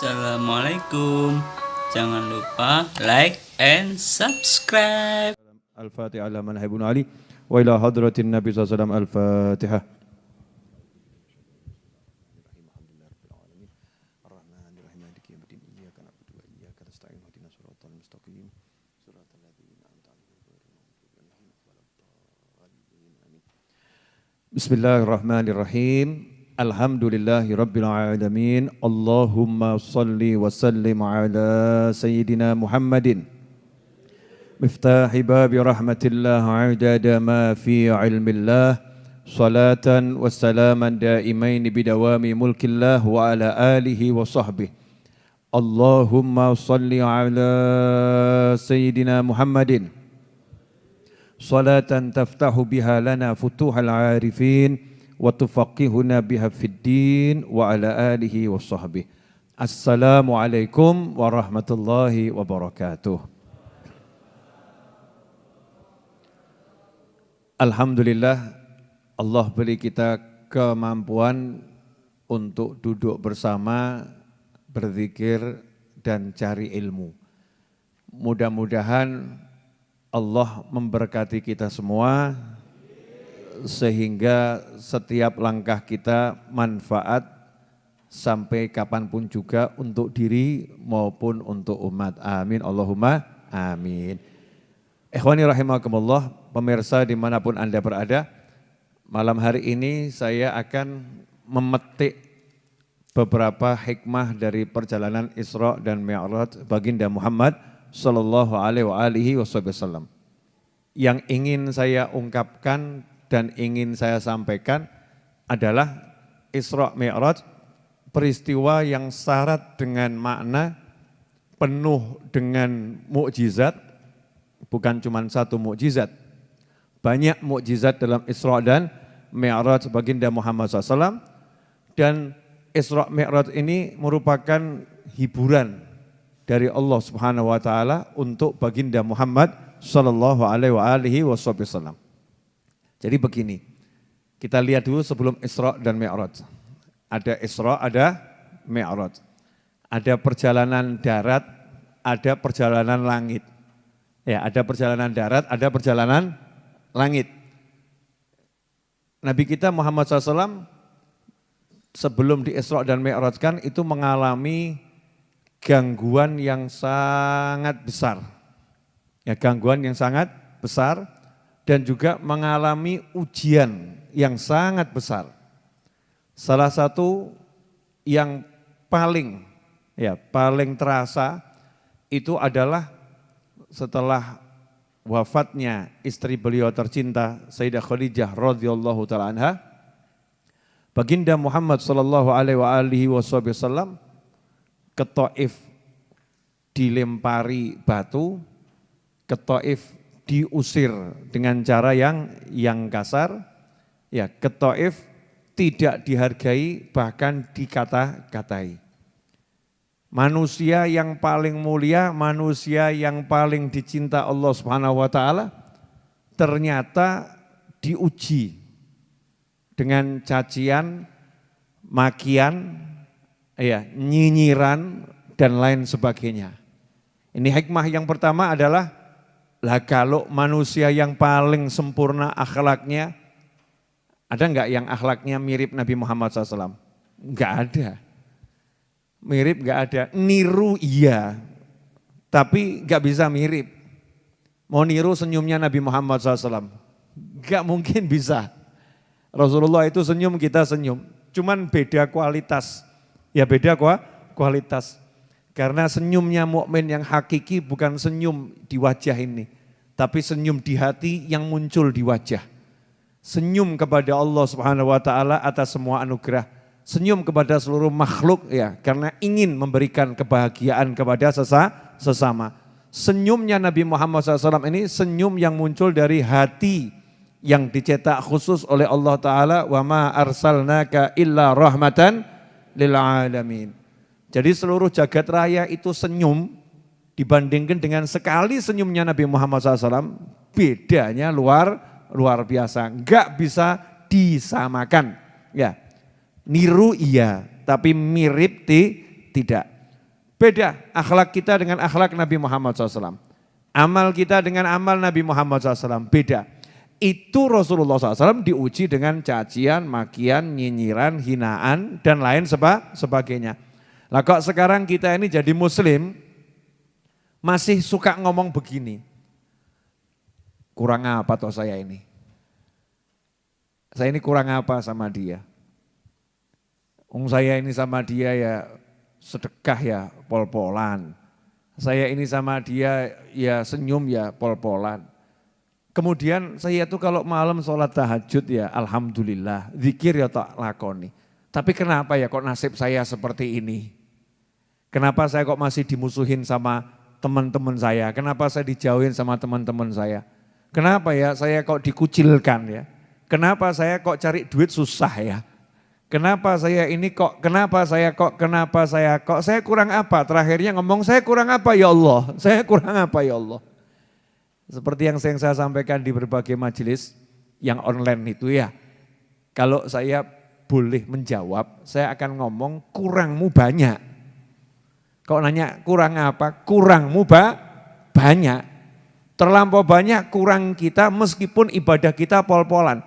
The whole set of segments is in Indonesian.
Assalamualaikum. Jangan lupa like and subscribe. Al-Fatihah ala man habibun Ali wa ila hadratin Nabi sallallahu alaihi wasallam Al-Fatihah. Bismillahirrahmanirrahim. Alhamdulillahi rabbil alamin. Allahumma salli wa sallim ala sayyidina Muhammadin miftahi babi rahmatillah adada ma fi ilmillah salatan wa salaman daimain bidawami mulkillah wa ala alihi wa sahbihi. Allahumma salli ala sayyidina Muhammadin salatan taftahu biha lana futuhal arifin wa tufaqihuna biha fid din wa ala alihi wa sahbihi. Assalamualaikum warahmatullahi wabarakatuh. Alhamdulillah, Allah beri kita kemampuan untuk duduk bersama, berzikir dan cari ilmu. Mudah-mudahan Allah memberkati kita semua sehingga setiap langkah kita manfaat sampai kapanpun juga untuk diri maupun untuk umat. Amin Allahumma amin. Ikhwani rahimakumullah, pemirsa dimanapun Anda berada, malam hari ini saya akan memetik beberapa hikmah dari perjalanan Isra dan Mi'raj baginda Muhammad sallallahu alaihi wasallam. Yang ingin saya ungkapkan dan ingin saya sampaikan adalah Isra Mi'raj, peristiwa yang syarat dengan makna, penuh dengan mukjizat, bukan cuma satu mukjizat. Banyak mukjizat dalam Isra dan Mi'raj baginda Muhammad SAW, dan Isra Mi'raj ini merupakan hiburan dari Allah Subhanahu wa taala untuk baginda Muhammad sallallahu alaihi wasallam. Jadi begini, kita lihat dulu sebelum Isra dan Mi'raj. Ada Isra, ada Mi'raj. Ada perjalanan darat, ada perjalanan langit. Ya, ada perjalanan darat, ada perjalanan langit. Nabi kita Muhammad SAW sebelum di Isra dan Mi'raj kan itu mengalami gangguan yang sangat besar. Ya, gangguan yang sangat besar dan juga mengalami ujian yang sangat besar. Salah satu yang paling terasa itu adalah setelah wafatnya istri beliau tercinta Sayyidah Khadijah radhiyallahu taala anha, baginda Muhammad sallallahu alaihi wasallam ke Taif dilempari batu, ke Taif diusir dengan cara yang kasar, ya, ke Taif tidak dihargai bahkan dikata-katai. Manusia yang paling mulia, manusia yang paling dicinta Allah Subhanahu wa taala ternyata diuji dengan cacian, makian, ya, nyinyiran dan lain sebagainya. Ini hikmah yang pertama adalah, lah kalau manusia yang paling sempurna akhlaknya, ada enggak yang akhlaknya mirip Nabi Muhammad SAW? Enggak ada. Mirip enggak ada, niru iya, tapi enggak bisa mirip. Mau niru senyumnya Nabi Muhammad SAW? Enggak mungkin bisa. Rasulullah itu senyum, kita senyum, cuman beda kualitas. Ya beda kualitas. Karena senyumnya mukmin yang hakiki bukan senyum di wajah ini, tapi senyum di hati yang muncul di wajah. Senyum kepada Allah Subhanahu wa taala atas semua anugerah. Senyum kepada seluruh makhluk, ya, karena ingin memberikan kebahagiaan kepada sesama. Senyumnya Nabi Muhammad SAW ini senyum yang muncul dari hati yang dicetak khusus oleh Allah Ta'ala. Wa ma arsalnaka illa rahmatan lil alamin. Jadi seluruh jagat raya itu senyum dibandingkan dengan sekali senyumnya Nabi Muhammad SAW, bedanya luar biasa, enggak bisa disamakan. Ya, niru iya, tapi mirip tidak. Beda akhlak kita dengan akhlak Nabi Muhammad SAW. Amal kita dengan amal Nabi Muhammad SAW, beda. Itu Rasulullah SAW diuji dengan cacian, makian, nyinyiran, hinaan, dan lain sebagainya. Lah kok sekarang kita ini jadi muslim, masih suka ngomong begini. Kurang apa toh saya ini? Saya ini kurang apa sama dia? Saya ini sama dia ya sedekah ya pol-polan. Saya ini sama dia ya senyum ya pol-polan. Kemudian saya tuh kalau malam sholat tahajud ya alhamdulillah, zikir ya tak lakoni. Tapi kenapa ya kok nasib saya seperti ini? Kenapa saya kok masih dimusuhin sama teman-teman saya? Kenapa saya dijauhin sama teman-teman saya? Kenapa ya saya kok dikucilkan ya? Kenapa saya kok cari duit susah ya? Kenapa saya ini kok, kenapa saya kurang apa? Terakhirnya ngomong saya kurang apa ya Allah? Saya kurang apa ya Allah? Seperti yang saya sampaikan di berbagai majelis yang online itu ya. Kalau saya boleh menjawab, saya akan ngomong kurangmu banyak. Kalau nanya kurang apa? Kurangmu banyak. Terlampau banyak kurang kita meskipun ibadah kita pol-polan.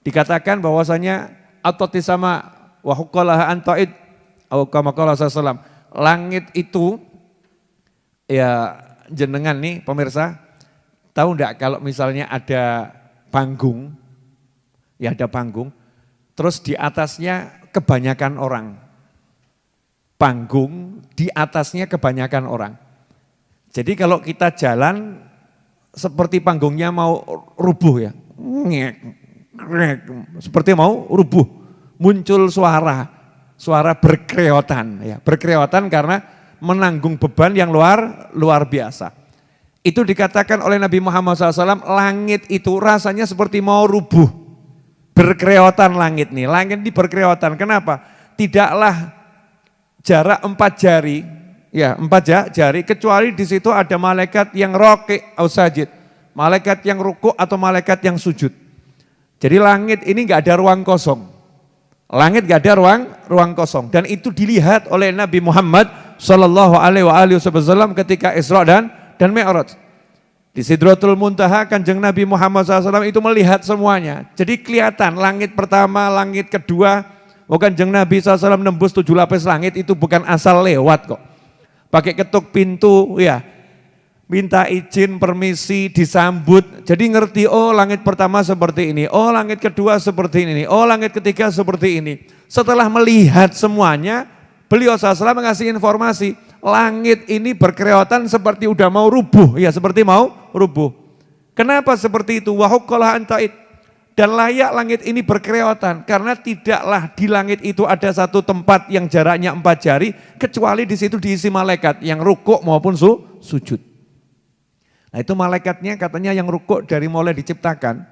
Dikatakan bahwasanya atoti sama wa huqqalaha anta'id au kama qala sallallahu. Langit itu ya jenengan nih pemirsa, tahu enggak kalau misalnya ada panggung, ya ada panggung, terus di atasnya kebanyakan orang. Panggung di atasnya kebanyakan orang. Jadi kalau kita jalan seperti panggungnya mau rubuh ya. Seperti mau rubuh. Muncul suara berkreotan ya. Berkreotan karena menanggung beban yang luar biasa. Itu dikatakan oleh Nabi Muhammad SAW, langit itu rasanya seperti mau rubuh. Berkreotan langit nih, langit ini berkreotan. Kenapa? Tidaklah jarak 4 jari, ya 4 jari, kecuali di situ ada malaikat yang roki atau sajid, malaikat yang ruku atau malaikat yang sujud. Jadi langit ini nggak ada ruang kosong, langit nggak ada ruang kosong, dan itu dilihat oleh Nabi Muhammad Sallallahu Alaihi Wasallam ketika Isra dan Mi'raj. Di Sidratul Muntaha Kanjeng Nabi Muhammad SAW itu melihat semuanya. Jadi kelihatan langit pertama, langit kedua, Kanjeng Nabi SAW nembus 7 lapis langit itu bukan asal lewat kok. Pakai ketuk pintu ya, minta izin, permisi, disambut. Jadi ngerti, oh langit pertama seperti ini, oh langit kedua seperti ini, oh langit ketiga seperti ini. Setelah melihat semuanya, beliau SAW mengasih informasi, langit ini berkreotan seperti udah mau rubuh, ya seperti mau rubuh. Kenapa seperti itu? Wa huqqalaha anta'id. Dan layak langit ini berkreotan karena tidaklah di langit itu ada satu tempat yang jaraknya 4 jari kecuali di situ diisi malaikat yang rukuk maupun sujud. Nah itu malaikatnya katanya yang rukuk dari mulai diciptakan.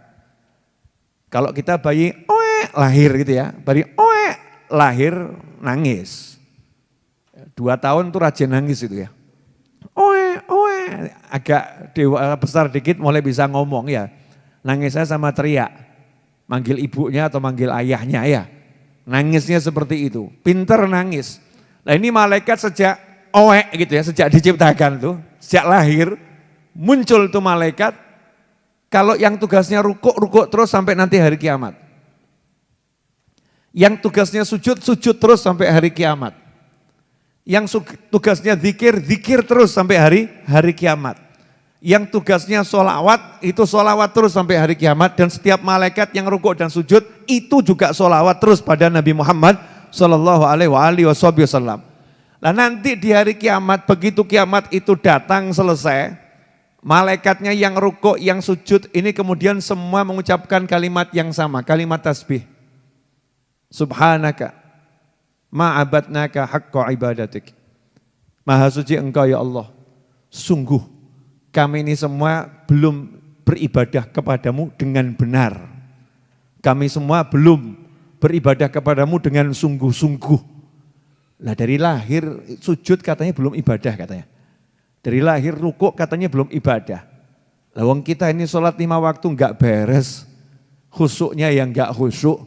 Kalau kita bayi lahir gitu ya, bayi lahir nangis. 2 tahun tuh rajin nangis itu ya. Agak besar dikit mulai bisa ngomong ya. Nangisnya sama teriak. Manggil ibunya atau manggil ayahnya ya. Nangisnya seperti itu. Pinter nangis. Nah ini malaikat sejak gitu ya, sejak diciptakan tuh, sejak lahir muncul tuh malaikat. Kalau yang tugasnya rukuk terus sampai nanti hari kiamat. Yang tugasnya sujud terus sampai hari kiamat. Yang tugasnya zikir terus sampai hari kiamat. Yang tugasnya sholawat, itu sholawat terus sampai hari kiamat. Dan setiap malaikat yang rukuk dan sujud, itu juga sholawat terus pada Nabi Muhammad Sallallahu Alaihi Wasallam. Nah nanti di hari kiamat, begitu kiamat itu datang selesai, malaikatnya yang rukuk, yang sujud, ini kemudian semua mengucapkan kalimat yang sama, kalimat tasbih. Subhanaka ma'abadnaka haqqa ibadatik. Maha suci engkau ya Allah. Sungguh kami ini semua belum beribadah kepadamu dengan benar. Kami semua belum beribadah kepadamu dengan sungguh-sungguh. Nah dari lahir sujud katanya belum ibadah katanya. Dari lahir rukuk katanya belum ibadah. Lawang kita ini sholat 5 waktu enggak beres. Khusyuknya yang enggak khusyuk.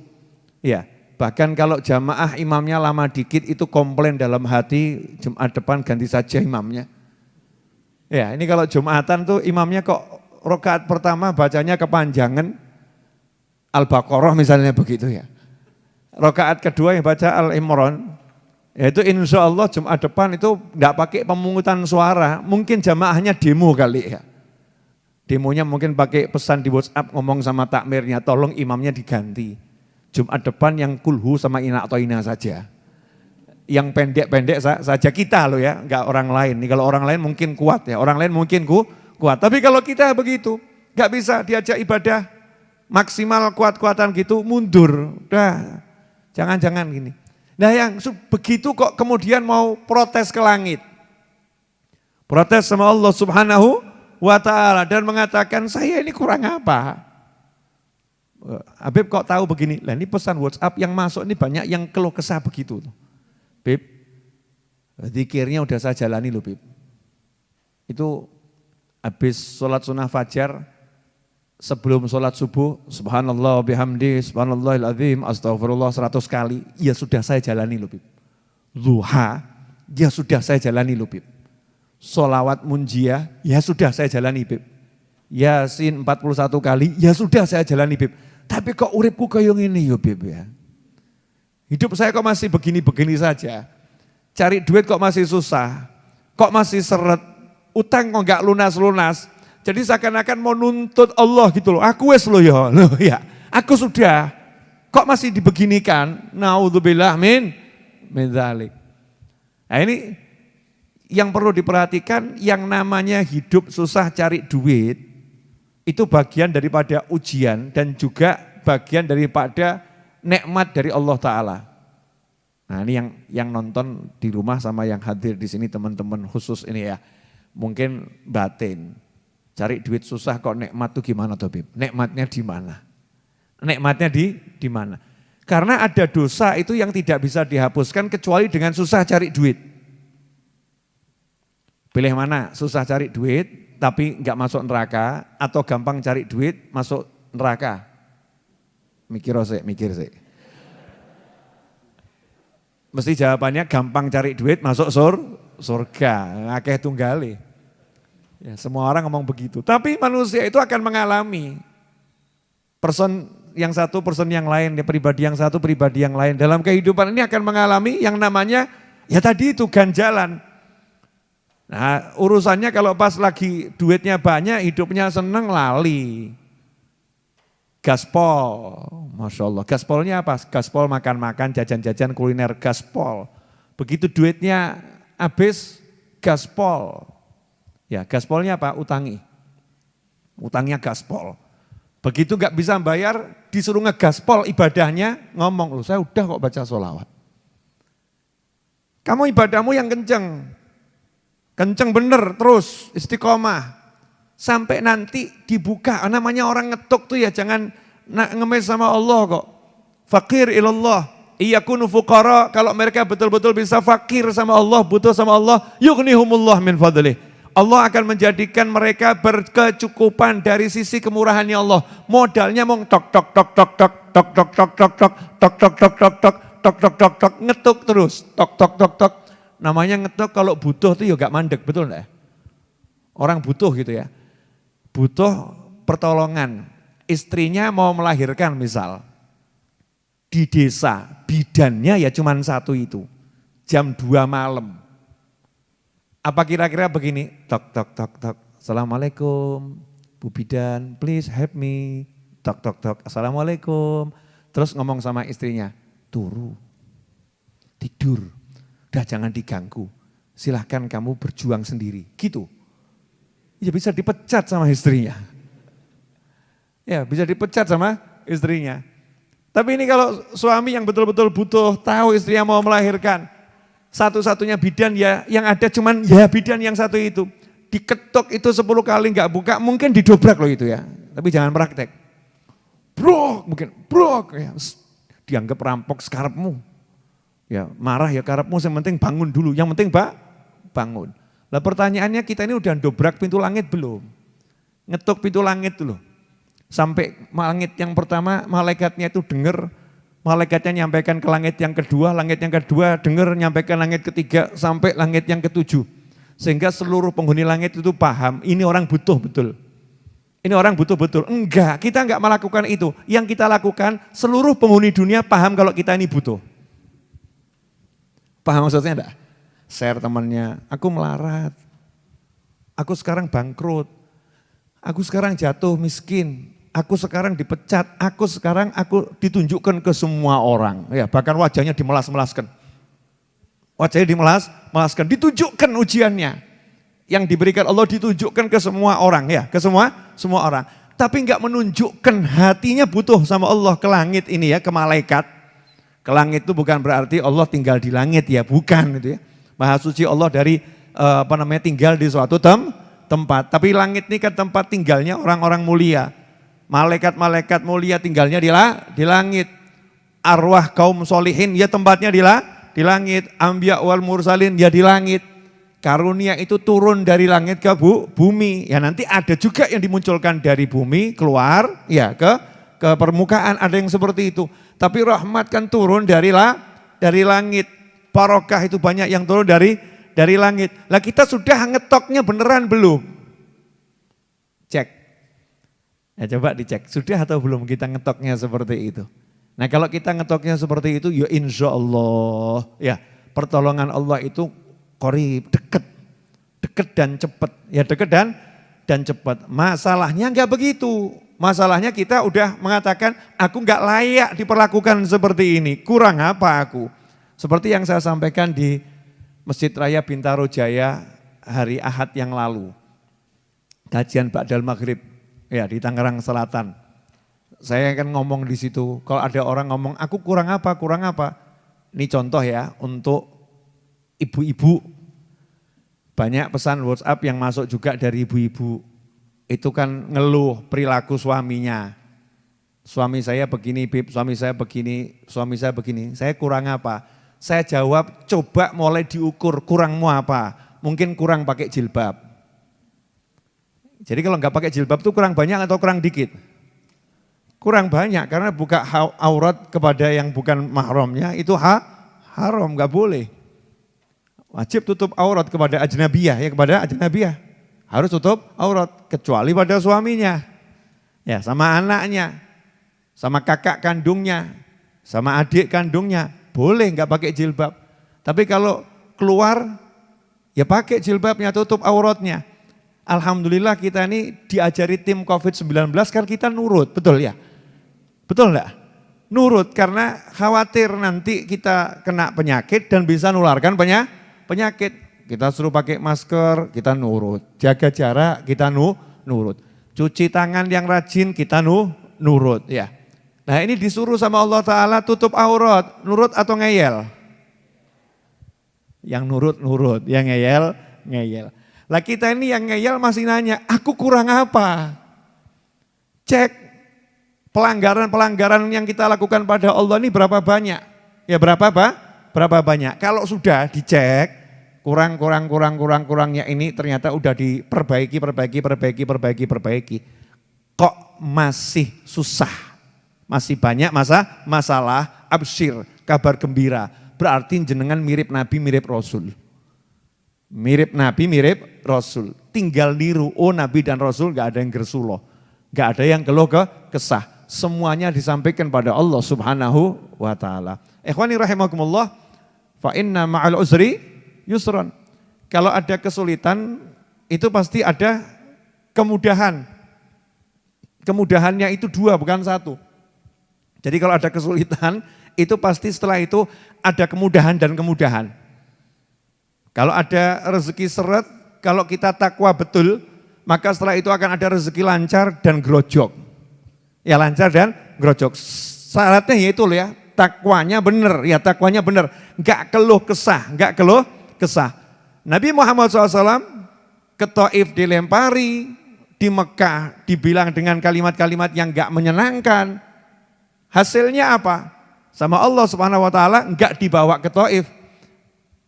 Ya, Bahkan kalau jamaah imamnya lama dikit itu komplain dalam hati, Jumat depan ganti saja imamnya. Ya, ini kalau Jumatan tuh imamnya kok rakaat pertama bacanya kepanjangan, Al-Baqarah misalnya begitu ya. Rakaat kedua yang baca Al-Imran, yaitu insya Allah Jumat depan itu enggak pakai pemungutan suara, mungkin jamaahnya demo kali ya. Demonya mungkin pakai pesan di WhatsApp ngomong sama takmirnya, tolong imamnya diganti. Jumat depan yang kulhu sama ina atau ina saja. Yang pendek-pendek saja kita loh ya, enggak orang lain. Nih kalau orang lain mungkin kuat ya, orang lain mungkin kuat. Tapi kalau kita begitu, enggak bisa diajak ibadah maksimal kuat-kuatan gitu, mundur. Udah. Jangan-jangan gini. Nah yang begitu kok kemudian mau protes ke langit. Protes sama Allah Subhanahu wa ta'ala dan mengatakan saya ini kurang apa? Habib kok tahu begini? Lah ini pesan WhatsApp yang masuk ini banyak yang keluh kesah begitu. Bib, zikirnya udah saya jalani loh Bib. Itu habis sholat sunnah fajar, sebelum sholat subuh, subhanallah bihamdi, subhanallahil azim, astagfirullah 100 kali, ya sudah saya jalani loh Bib. Duha, ya sudah saya jalani loh Bib. Sholawat munjiah, ya sudah saya jalani Bib. Yasin 41 kali, ya sudah saya jalani Bib. Tapi kok uripku kayak gini ya Bib ya. Hidup saya kok masih begini-begini saja. Cari duit kok masih susah, kok masih seret, utang kok enggak lunas-lunas. Jadi seakan-akan mau nuntut Allah gitu loh. Aku wes loh ya. Aku sudah. Kok masih dibeginikan? Naudzubillah min dzalik. Nah ini yang perlu diperhatikan, yang namanya hidup susah cari duit, itu bagian daripada ujian dan juga bagian daripada nikmat dari Allah Ta'ala. Nah ini yang nonton di rumah sama yang hadir di sini teman-teman khusus ini ya. Mungkin batin. Cari duit susah kok nikmat tuh gimana tuh Bib? Nikmatnya di mana? Nikmatnya di mana? Karena ada dosa itu yang tidak bisa dihapuskan kecuali dengan susah cari duit. Pilih mana? Susah cari duit tapi enggak masuk neraka atau gampang cari duit masuk neraka? Mikir sih. Mesti jawabannya gampang cari duit masuk surga, akeh tunggali. Ya, semua orang ngomong begitu. Tapi manusia itu akan mengalami person yang satu, person yang lain, ya, pribadi yang satu, pribadi yang lain. Dalam kehidupan ini akan mengalami yang namanya ya tadi itu ganjalan. Nah urusannya kalau pas lagi duitnya banyak, hidupnya seneng lali. Gaspol, Masya Allah. Gaspolnya apa? Gaspol makan-makan, jajan-jajan, kuliner, gaspol. Begitu duitnya habis, gaspol. Ya gaspolnya apa? Utangi. Utangnya gaspol. Begitu gak bisa bayar, disuruh ngegaspol ibadahnya, ngomong, loh saya udah kok baca sholawat. Kamu ibadahmu yang kenceng. Kenceng bener terus, istiqomah. Sampai nanti dibuka, namanya orang ngetuk tuh ya jangan ngemes sama Allah kok. Fakir ilallah, iyakunu fuqara, kalau mereka betul-betul bisa fakir sama Allah, butuh sama Allah, yughnihumullah min fadlih. Allah akan menjadikan mereka berkecukupan dari sisi kemurahannya Allah. Modalnya mau tok tok tok tok tok tok tok tok tok tok tok tok tok tok tok tok tok tok ngetuk terus tok tok tok tok. Namanya ngetuk kalau butuh tuh ya gak mandek, betul enggak? Orang butuh gitu ya. Butuh pertolongan. Istrinya mau melahirkan misal. Di desa bidannya ya cuman satu itu. Jam 2 malam. Apa kira-kira begini, tok tok tok tok, assalamualaikum, Bu Bidan, please help me, tok tok tok, assalamualaikum. Terus ngomong sama istrinya, turu, tidur, udah jangan diganggu, silahkan kamu berjuang sendiri, gitu. Ya bisa dipecat sama istrinya. Ya bisa dipecat sama istrinya. Tapi ini kalau suami yang betul-betul butuh, tahu istrinya mau melahirkan, satu-satunya bidan ya yang ada cuman ya bidan yang satu itu. Diketok itu 10 kali nggak buka, mungkin didobrak loh itu ya. Tapi jangan praktek. Brok, mungkin brok ya. Dianggap rampok sekarepmu. Ya marah ya karepmu, yang penting bangun dulu. Yang penting bangun. Lah pertanyaannya kita ini udah dobrak pintu langit belum? Ngetuk pintu langit dulu. Sampai langit yang pertama malaikatnya itu dengar, malaikatnya nyampaikan ke langit yang kedua dengar nyampaikan langit ketiga sampai langit yang ketujuh. Sehingga seluruh penghuni langit itu paham, ini orang butuh betul. Ini orang butuh betul. Enggak, kita enggak melakukan itu. Yang kita lakukan, seluruh penghuni dunia paham kalau kita ini butuh. Paham maksudnya enggak? Share temannya, aku melarat, aku sekarang bangkrut, aku sekarang jatuh miskin, aku sekarang dipecat, aku ditunjukkan ke semua orang. Ya, bahkan wajahnya dimelas-melaskan. Wajahnya dimelas-melaskan, ditunjukkan ujiannya. Yang diberikan Allah ditunjukkan ke semua orang, ya, ke semua orang. Tapi enggak menunjukkan hatinya butuh sama Allah ke langit ini ya, ke malaikat. Ke langit itu bukan berarti Allah tinggal di langit ya, bukan gitu ya. Maha suci Allah dari tinggal di suatu tempat. Tapi langit ini kan tempat tinggalnya orang-orang mulia. Malaikat-malaikat mulia tinggalnya di langit. Arwah kaum solihin ya tempatnya di langit. Anbiya wal mursalin ya di langit. Karunia itu turun dari langit ke bumi. Ya nanti ada juga yang dimunculkan dari bumi keluar ya ke permukaan, ada yang seperti itu. Tapi rahmat kan turun dari langit. Barokah itu banyak yang turun dari langit. Lah kita sudah ngetoknya beneran belum? Cek. Ya coba dicek, sudah atau belum kita ngetoknya seperti itu. Nah kalau kita ngetoknya seperti itu, ya insya Allah ya pertolongan Allah itu qarib, deket dan cepat. Ya deket dan cepat. Masalahnya enggak begitu. Masalahnya kita udah mengatakan aku enggak layak diperlakukan seperti ini. Kurang apa aku? Seperti yang saya sampaikan di Masjid Raya Bintaro Jaya hari Ahad yang lalu. Kajian Ba'dal Maghrib ya di Tangerang Selatan. Saya kan ngomong di situ, kalau ada orang ngomong aku kurang apa? Ini contoh ya untuk ibu-ibu. Banyak pesan WhatsApp yang masuk juga dari ibu-ibu. Itu kan ngeluh perilaku suaminya. Suami saya begini, Bib, suami saya begini. Saya kurang apa? Saya jawab, coba mulai diukur, kurangmu apa? Mungkin kurang pakai jilbab. Jadi kalau enggak pakai jilbab itu kurang banyak atau kurang dikit? Kurang banyak, karena buka aurat kepada yang bukan mahramnya itu haram, enggak boleh. Wajib tutup aurat kepada ajnabiyah, harus tutup aurat, kecuali pada suaminya, ya sama anaknya, sama kakak kandungnya, sama adik kandungnya, boleh nggak pakai jilbab. Tapi kalau keluar, ya pakai jilbabnya, tutup auratnya. Alhamdulillah kita ini diajari tim COVID-19 karena kita nurut, betul ya? Betul enggak? Nurut karena khawatir nanti kita kena penyakit dan bisa nularkan penyakit. Kita suruh pakai masker, kita nurut. Jaga jarak, kita nurut. Cuci tangan yang rajin, kita nurut ya. Nah ini disuruh sama Allah Ta'ala tutup aurat, nurut atau ngeyel? Yang nurut, yang ngeyel. Lah kita ini yang ngeyel masih nanya, aku kurang apa? Cek pelanggaran yang kita lakukan pada Allah ini berapa banyak? Ya berapa banyak? Kalau sudah dicek, kurangnya ini ternyata udah diperbaiki. Kok masih susah? Masih banyak masalah, absyir, kabar gembira. Berarti jenengan mirip Nabi, mirip Rasul. Mirip Nabi, mirip Rasul. Tinggal niru, oh Nabi dan Rasul gak ada yang gersuloh. Gak ada yang keluh kesah. Semuanya disampaikan pada Allah Subhanahu wa ta'ala. Ikhwani rahimakumullah, fa inna ma'al uzri yusran. Kalau ada kesulitan, itu pasti ada kemudahan. Kemudahannya itu dua, bukan satu. Jadi kalau ada kesulitan, itu pasti setelah itu ada kemudahan dan kemudahan. Kalau ada rezeki seret, kalau kita takwa betul, maka setelah itu akan ada rezeki lancar dan grojok. Ya lancar dan grojok. Syaratnya yaitu loh ya, takwanya benar, enggak keluh kesah. Nabi Muhammad SAW ke Taif dilempari, di Mekah dibilang dengan kalimat-kalimat yang enggak menyenangkan. Hasilnya apa? Sama Allah Subhanahu wa taala enggak dibawa ke Taif.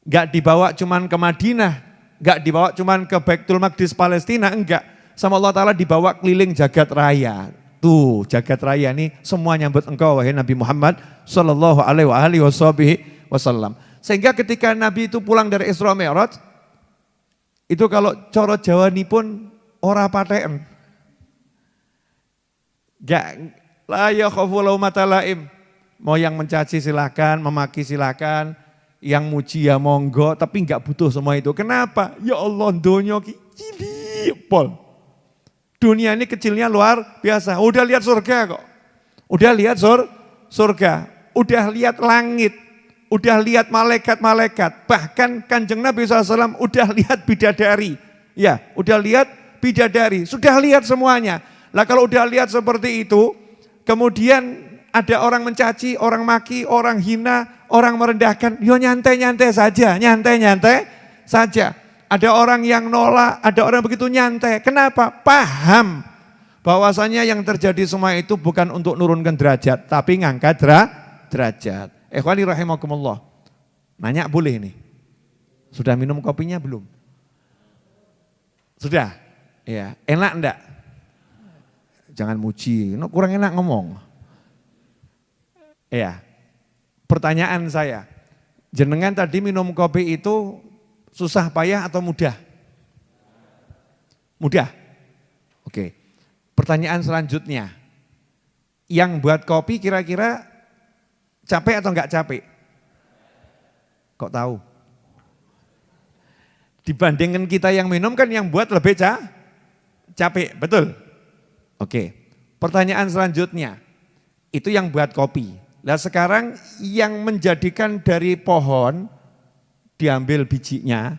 Enggak dibawa cuman ke Madinah, enggak dibawa cuman ke Baitul Maqdis Palestina, enggak. Sama Allah Ta'ala dibawa keliling jagat raya. Tuh, jagat raya ini semua nyambut engkau wahai Nabi Muhammad sallallahu alaihi wasallam. Sehingga ketika Nabi itu pulang dari Isra Mi'raj, itu kalau coro Jawa ini pun ora paten. Gak la yakhafu laumata laim. Mau yang mencaci silakan, memaki silakan, yang muji ya monggo, tapi enggak butuh semua itu. Kenapa? Ya Allah, donya cilik pol. Dunia ini kecilnya luar biasa. Udah lihat surga kok. Udah lihat surga. Udah lihat langit. Udah lihat malaikat-malaikat. Bahkan Kanjeng Nabi SAW udah lihat bidadari. Ya, udah lihat bidadari. Sudah lihat semuanya. Lah kalau udah lihat seperti itu, kemudian ada orang mencaci, orang maki, orang hina, orang merendahkan. Yo nyantai-nyantai saja, nyantai-nyantai saja. Ada orang yang nolak, ada orang begitu nyantai. Kenapa? Paham bahwasanya yang terjadi semua itu bukan untuk nurunkan derajat, tapi ngangkat derajat. Ikhwani rahimakumullah. Nanya boleh nih. Sudah minum kopinya belum? Sudah? Ya, enak enggak? Jangan muji, kurang enak ngomong. Ya, pertanyaan saya. Jenengan tadi minum kopi itu susah payah atau mudah? Mudah. Oke. Pertanyaan selanjutnya. Yang buat kopi kira-kira capek atau enggak capek? Kok tahu? Dibandingkan kita yang minum kan yang buat lebih capek, betul? Oke. Pertanyaan selanjutnya. Itu yang buat kopi. Nah sekarang yang menjadikan dari pohon diambil bijinya,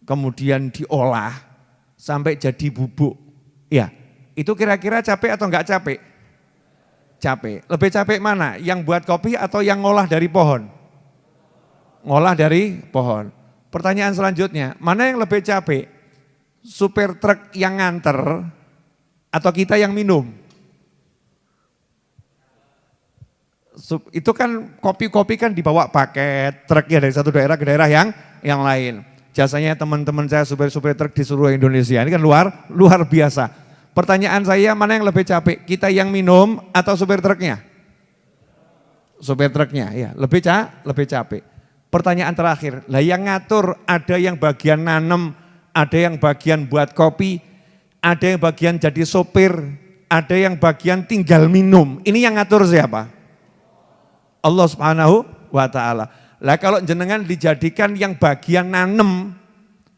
kemudian diolah sampai jadi bubuk. Ya, itu kira-kira capek atau enggak capek? Capek. Lebih capek mana? Yang buat kopi atau yang ngolah dari pohon? Ngolah dari pohon. Pertanyaan selanjutnya, mana yang lebih capek? Supir truk yang nganter atau kita yang minum? Itu kan kopi-kopi kan dibawa paket truk ya dari satu daerah ke daerah yang lain. Jasanya teman-teman saya supir-supir truk di seluruh Indonesia ini kan luar biasa. Pertanyaan saya mana yang lebih capek? Kita yang minum atau supir truknya? Supir truknya ya, lebih capek. Pertanyaan terakhir, lah yang ngatur ada yang bagian nanem, ada yang bagian buat kopi, ada yang bagian jadi sopir, ada yang bagian tinggal minum. Ini yang ngatur siapa? Allah Subhanahu wa ta'ala. Lah kalau jenengan dijadikan yang bagian nanem,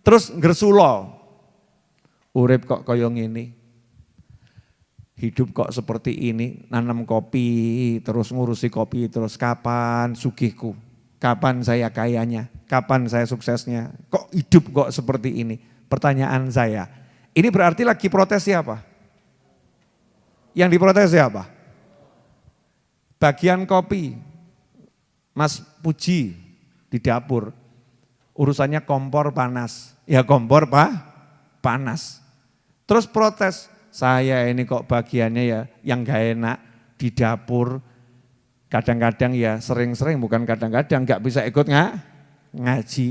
terus ngersulo. Urip kok kaya ngene. Hidup kok seperti ini, nanam kopi, terus ngurusi kopi, terus kapan sugihku? Kapan saya kayanya? Kapan saya suksesnya? Kok hidup kok seperti ini? Pertanyaan saya. Ini berarti lagi protes siapa? Yang diprotes siapa? Bagian kopi. Mas Puji di dapur, urusannya kompor panas. Ya kompor panas. Terus protes, saya ini kok bagiannya ya yang gak enak di dapur. Kadang-kadang ya sering-sering, bukan kadang-kadang gak bisa ikut ngaji.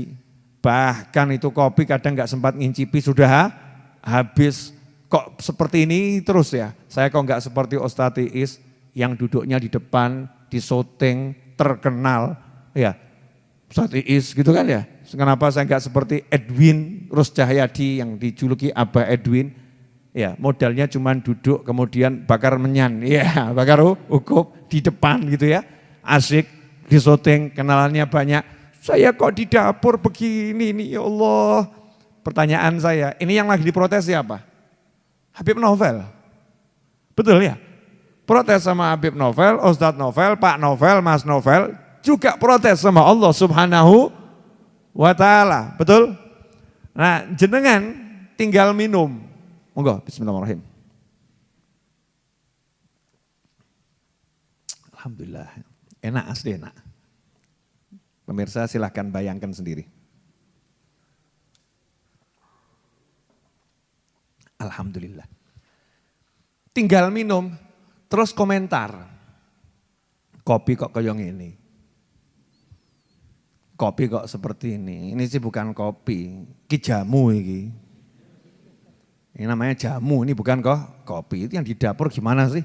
Bahkan itu kopi kadang gak sempat ngincipi sudah habis. Kok seperti ini terus ya? Saya kok gak seperti Ustadz Iis yang duduknya di depan, di syuting, terkenal, ya Ustadz Iis gitu kan ya. Kenapa saya enggak seperti Edwin Rus Cahyadi yang dijuluki Abah Edwin? Ya modalnya cuma duduk kemudian bakar menyan, ya bakar ukup di depan gitu ya. Asik, di syuting, kenalannya banyak. Saya kok di dapur begini nih ya Allah. Pertanyaan saya, ini yang lagi diprotes siapa? Habib Novel. Betul ya? Protes sama Habib Novel, Ustadz Novel, Pak Novel, Mas Novel, juga protes sama Allah Subhanahu wa ta'ala. Betul? Nah jenengan tinggal minum. Monggo, bismillahirrahmanirrahim. Alhamdulillah, enak asli enak. Pemirsa silahkan bayangkan sendiri. Alhamdulillah. Tinggal minum. Terus komentar, kopi kok kayak ini, kopi kok seperti ini sih bukan kopi, ki jamu iki. Ini namanya jamu, ini bukan kok kopi. Itu yang di dapur gimana sih?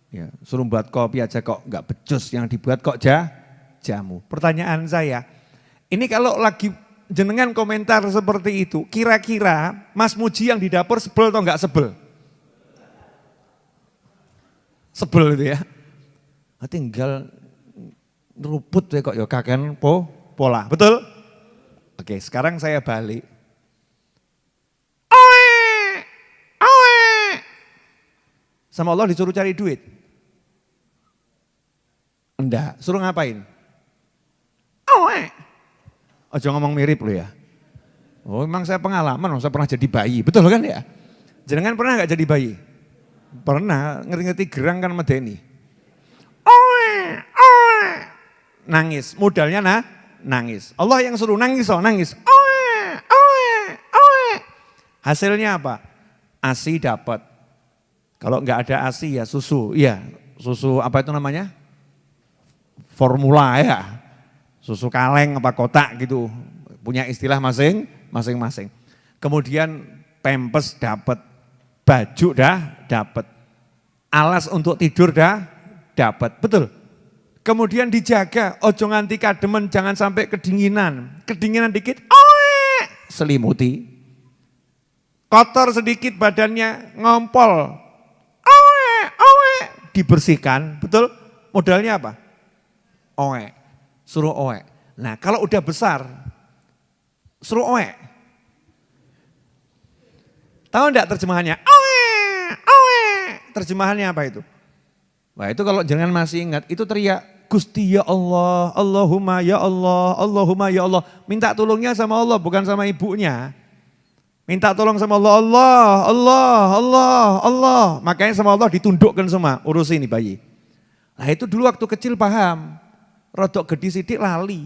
Ya, suruh buat kopi aja kok nggak becus, yang dibuat kok jamu. Pertanyaan saya, ini kalau lagi jenengan komentar seperti itu, kira-kira Mas Muji yang di dapur sebel atau enggak sebel? Sebel itu ya. Tinggal ngeruput ya kok ya kaken pola, betul? Oke, sekarang saya balik. Sama Allah disuruh cari duit. Enggak, suruh ngapain? Ojo ngomong mirip lo ya. Oh memang saya pengalaman, saya pernah jadi bayi, betul kan ya? Jenengan pernah gak jadi bayi? Pernah, ngerti-ngerti gerang kan medeni. Nangis, modalnya nangis. Allah yang suruh nangis, nangis. Hasilnya apa? ASI dapat. Kalau enggak ada ASI ya susu, iya susu apa itu namanya? Formula ya, susu kaleng apa kotak gitu, punya istilah masing-masing. Kemudian pempes dapat, baju dapat, alas untuk tidur dapat, betul. Kemudian dijaga, ojo nganti kademen, jangan sampai kedinginan dikit, selimuti. Kotor sedikit badannya, ngompol, dibersihkan, betul. Modalnya apa? Suruh oe. Nah kalau udah besar, suruh oe. Tahu enggak terjemahannya? Oe. Terjemahannya apa itu? Wah itu kalau jangan masih ingat, itu teriak, Gusti ya Allah, Allahumma ya Allah, Allahumma ya Allah. Minta tolongnya sama Allah, bukan sama ibunya. Minta tolong sama Allah, Allah. Makanya sama Allah ditundukkan semua, urus ini bayi. Nah itu dulu waktu kecil paham. Rodok gede sidik lali.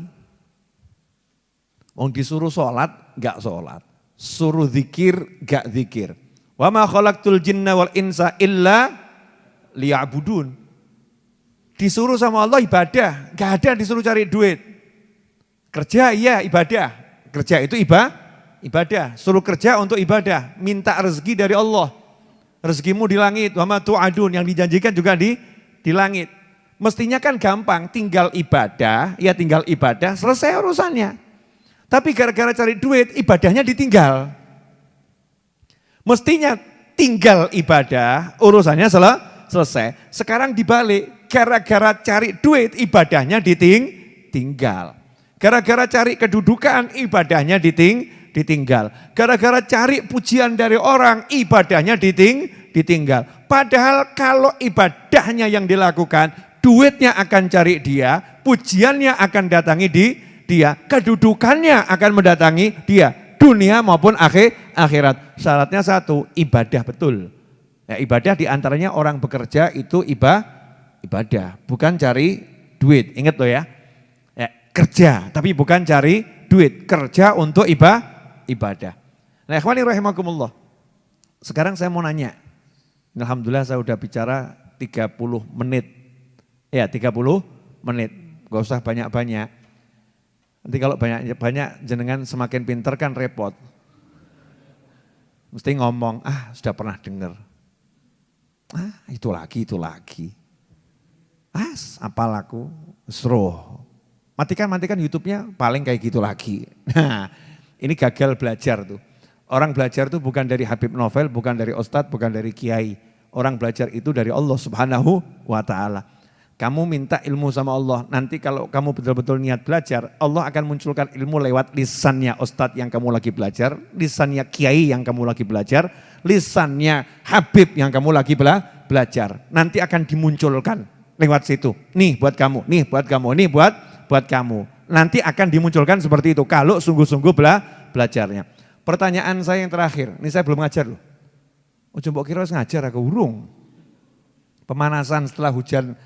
Wong disuruh sholat, enggak sholat. Suruh zikir, enggak zikir. Wa ma khalaqtul jinna wal insa illa liya'budun. Disuruh sama Allah ibadah, enggak ada disuruh cari duit. Kerja iya ibadah. Kerja itu ibadah. Suruh kerja untuk ibadah, minta rezeki dari Allah. Rezekimu di langit, wa ma tu'adun, yang dijanjikan juga di langit. Mestinya kan gampang, tinggal ibadah, selesai urusannya. Tapi gara-gara cari duit, ibadahnya ditinggal. Mestinya tinggal ibadah, urusannya selesai. Sekarang dibalik, gara-gara cari duit, ibadahnya ditinggal. Gara-gara cari kedudukan, ibadahnya ditinggal. Gara-gara cari pujian dari orang, ibadahnya ditinggal. Padahal kalau ibadahnya yang dilakukan, duitnya akan cari dia, pujiannya akan datangi dia, kedudukannya akan mendatangi dia, dunia maupun akhirat. Syaratnya satu, ibadah betul. Ya, ibadah diantaranya orang bekerja itu ibadah, bukan cari duit. Ingat loh ya, kerja tapi bukan cari duit, kerja untuk ibadah. Nah ikhwani rahimakumullah, sekarang saya mau nanya, alhamdulillah saya udah bicara 30 menit. Ya 30 menit, gak usah banyak-banyak. Nanti kalau banyak jenengan semakin pinter kan repot. Mesti ngomong, sudah pernah dengar. Itu lagi. Apal aku, seruh. Matikan YouTube-nya paling kayak gitu lagi. Nah, ini gagal belajar tuh. Orang belajar tuh bukan dari Habib Novel, bukan dari Ustadz, bukan dari Kiai. Orang belajar itu dari Allah Subhanahu wa Ta'ala. Kamu minta ilmu sama Allah, nanti kalau kamu betul-betul niat belajar, Allah akan munculkan ilmu lewat lisannya Ustadz yang kamu lagi belajar, lisannya Kiai yang kamu lagi belajar, lisannya Habib yang kamu lagi belajar. Nanti akan dimunculkan lewat situ. Nih buat kamu, nih buat kamu, nih buat kamu. Nanti akan dimunculkan seperti itu kalau sungguh-sungguh belajarnya. Pertanyaan saya yang terakhir, ini saya belum ngajar loh. Ojo mbok kira ngajar aku urung. Pemanasan setelah hujan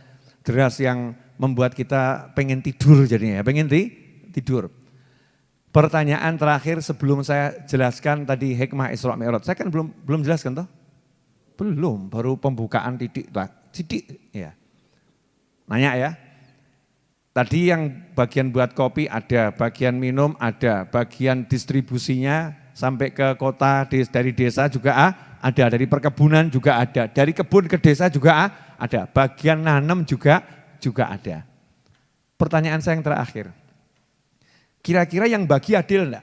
deras yang membuat kita pengen tidur jadinya ya, pengen tidur. Pertanyaan terakhir sebelum saya jelaskan tadi hikmah Isra Mi'raj. Saya kan belum jelaskan toh? Belum, baru pembukaan titik ya. Nanya ya. Tadi yang bagian buat kopi ada, bagian minum ada, bagian distribusinya sampai ke kota, dari desa juga ada, dari perkebunan juga ada, dari kebun ke desa juga ada, bagian nanam juga ada. Pertanyaan saya yang terakhir, kira-kira yang bagi adil enggak?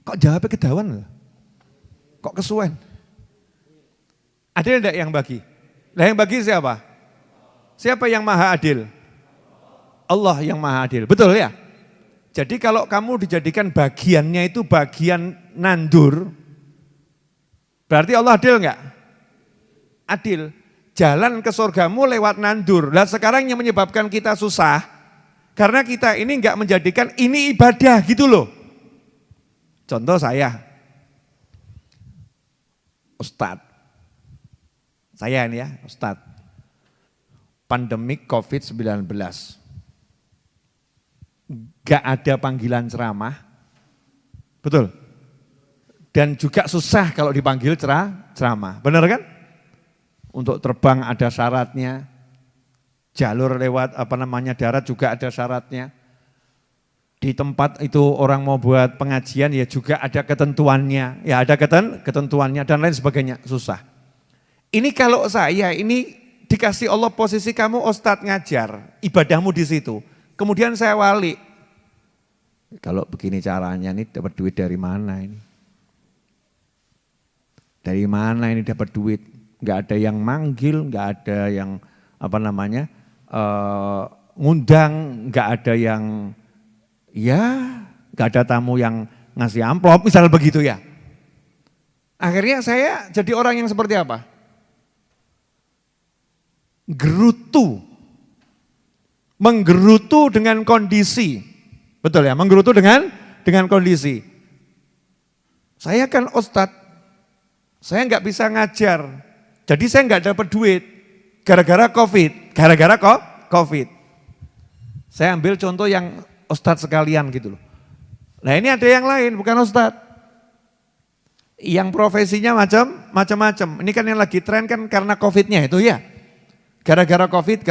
Kok jawabnya kedawan? Kok kesuwen? Adil enggak yang bagi? Lah yang bagi siapa? Siapa yang maha adil? Allah yang maha adil, betul ya? Jadi kalau kamu dijadikan bagiannya itu bagian nandur, berarti Allah adil enggak? Adil. Jalan ke surgamu lewat nandur. Lah sekarang yang menyebabkan kita susah, karena kita ini enggak menjadikan ini ibadah gitu loh. Contoh saya, Ustadz, saya ini ya Ustadz, pandemik COVID-19, gak ada panggilan ceramah, betul? Dan juga susah kalau dipanggil ceramah, benar kan? Untuk terbang ada syaratnya, jalur lewat darat juga ada syaratnya. Di tempat itu orang mau buat pengajian ya juga ada ketentuannya, ya ada ketentuannya dan lain sebagainya, susah. Ini kalau saya ini dikasih Allah posisi kamu Ustadz ngajar, ibadahmu di situ. Kemudian saya wali. Kalau begini caranya ini dapat duit dari mana ini? Dari mana ini dapat duit? Enggak ada yang manggil, enggak ada yang ngundang, enggak ada yang enggak ada tamu yang ngasih amplop, misal begitu ya. Akhirnya saya jadi orang yang seperti apa? Menggerutu dengan kondisi. Betul ya, menggerutu dengan kondisi. Saya kan Ustadz, saya enggak bisa ngajar, jadi saya enggak dapat duit gara-gara COVID. Saya ambil contoh yang Ustadz sekalian gitu loh. Nah ini ada yang lain, bukan Ustadz. Yang profesinya macam-macam. Ini kan yang lagi tren kan karena COVID-nya itu ya. Gara-gara COVID.